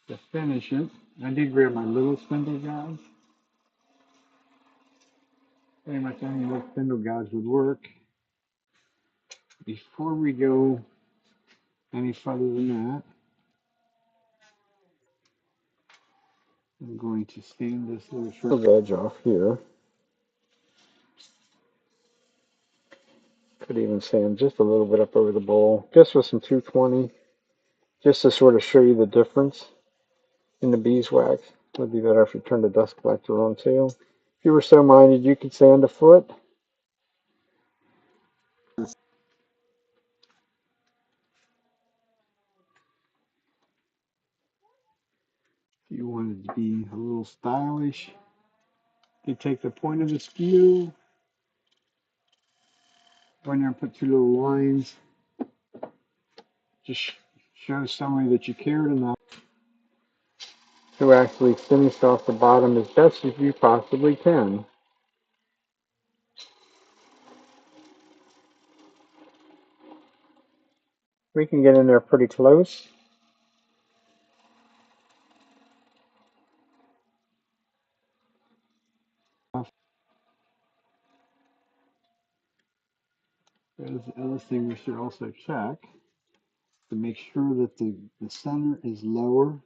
A: to finish it. I did grab my little spindle gouge. Pretty much any little spindle gouge would work. Before we go any further than that, I'm going to sand this little short edge off here. Could even sand just a little bit up over the bowl, just with some 220, just to sort of show you the difference in the beeswax. Would be better if you turned the dust collector on too. If you were so minded, you could sand a foot. If you wanted to be a little stylish, you take the point of the skew, go in there and put two little lines. Just show somebody that you cared enough to actually finish off the bottom as best as you possibly can. We can get in there pretty close. There's the other thing we should also check to make sure that the center is lower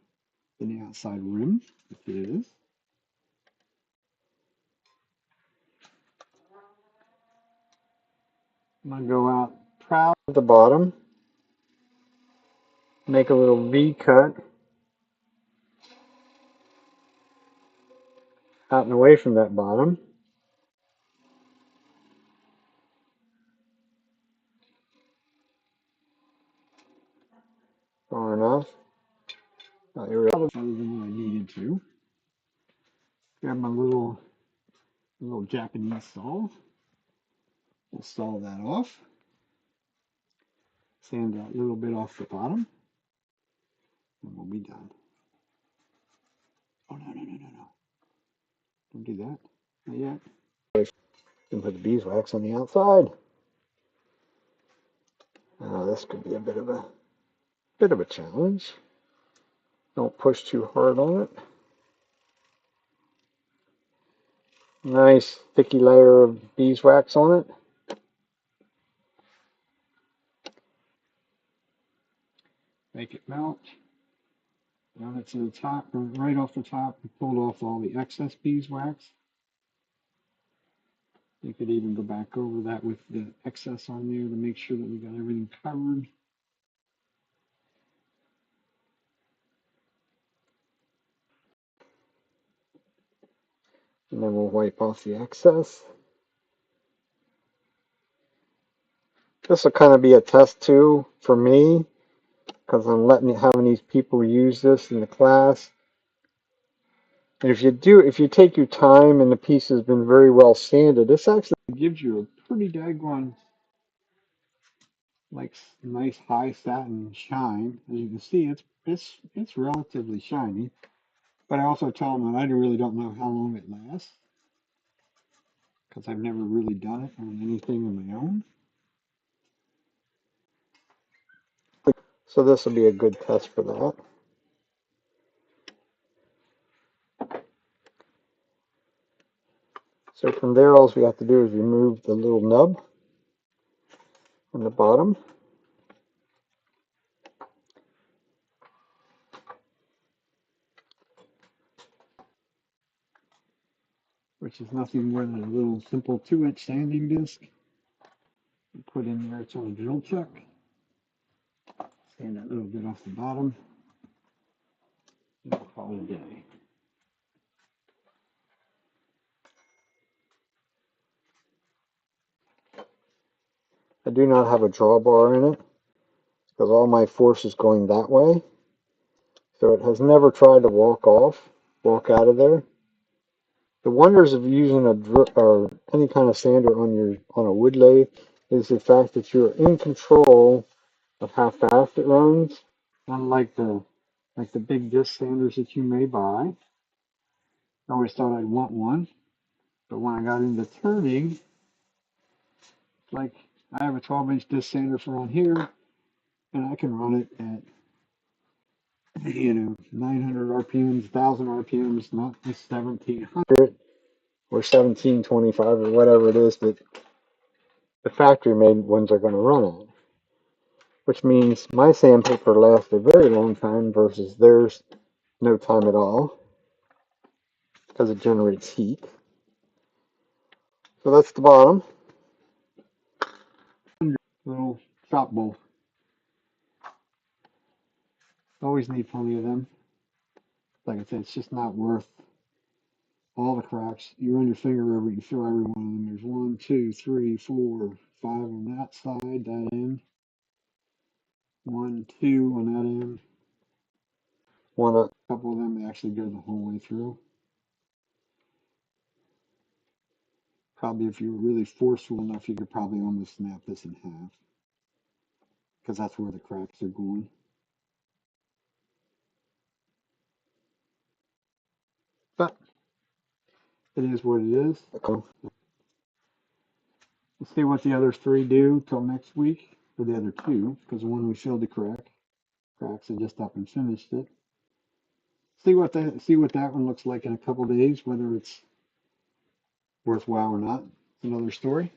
A: than the outside rim, if it is. I'm going to go out proud at the bottom, make a little V cut out and away from that bottom. Far enough. Not really other than what I needed to. Grab my little Japanese saw. We'll saw that off. Sand that little bit off the bottom, and we'll be done. Oh, no. Don't do that. Not yet. Can put the beeswax on the outside. This could be a bit of a challenge. Don't push too hard on it. Nice thicky layer of beeswax on it. Make it melt. Run it to the top, right off the top, and pull off all the excess beeswax. You could even go back over that with the excess on there to make sure that we got everything covered. And then we'll wipe off the excess. This will kind of be a test too for me, because I'm having these people use this in the class. And if you take your time and the piece has been very well sanded, this actually gives you a pretty daggone like nice high satin shine. As you can see, it's relatively shiny. But I also tell them that I really don't know how long it lasts, because I've never really done it on anything of my own. So this will be a good test for that. So from there, all we have to do is remove the little nub on the bottom. Which is nothing more than a little simple 2-inch sanding disc. You put in there, it's on a drill chuck. Sand that little bit off the bottom. And we'll call it a day. I do not have a drawbar in it, because all my force is going that way. So it has never tried to walk out of there. The wonders of using a drill or any kind of sander on a wood lathe is the fact that you're in control of how fast it runs. Unlike the big disc sanders that you may buy. I always thought I'd want one, but when I got into turning, like I have a 12-inch disc sander for on here, and I can run it at 900 RPMs, 1000 RPMs, not the 1700 or 1725 or whatever it is that the factory made ones are going to run on. Which means my sandpaper lasts a very long time versus theirs no time at all, because it generates heat. So that's the bottom. Little shop bowl. Always need plenty of them. Like I said, it's just not worth all the cracks. You run your finger over it, you feel every one of them. There's 1, 2, 3, 4, 5 on that side, that end. 1, 2 on that end. A couple of them actually go the whole way through. Probably if you were really forceful enough, you could probably almost snap this in half, because that's where the cracks are going. But it is what it is. Let's see what the other 3 do till next week, or the other 2, because the one we filled the cracks, I just up and finished it. See what that one looks like in a couple days, whether it's worthwhile or not. It's another story.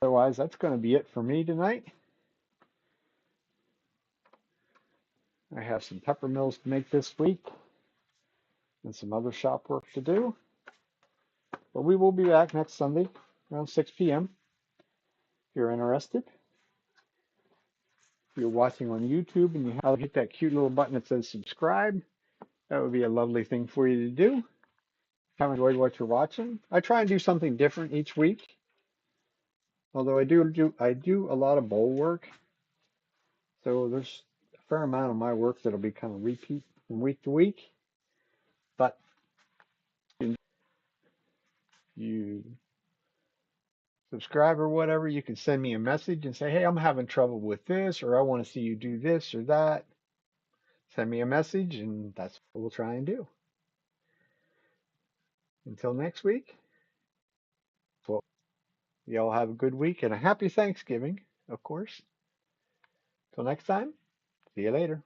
A: Otherwise, that's going to be it for me tonight. I have some pepper mills to make this week and some other shop work to do. But we will be back next Sunday around 6 p.m. If you're interested. If you're watching on YouTube and you have to hit that cute little button that says subscribe, that would be a lovely thing for you to do. If you enjoyed what you're watching, I try and do something different each week. Although I do a lot of bowl work, so there's a fair amount of my work that'll be kind of repeat from week to week. But you subscribe or whatever, you can send me a message and say, hey, I'm having trouble with this, or I want to see you do this or that. Send me a message, and that's what we'll try and do. Until next week, well, y'all have a good week and a happy Thanksgiving, of course. Till next time, see you later.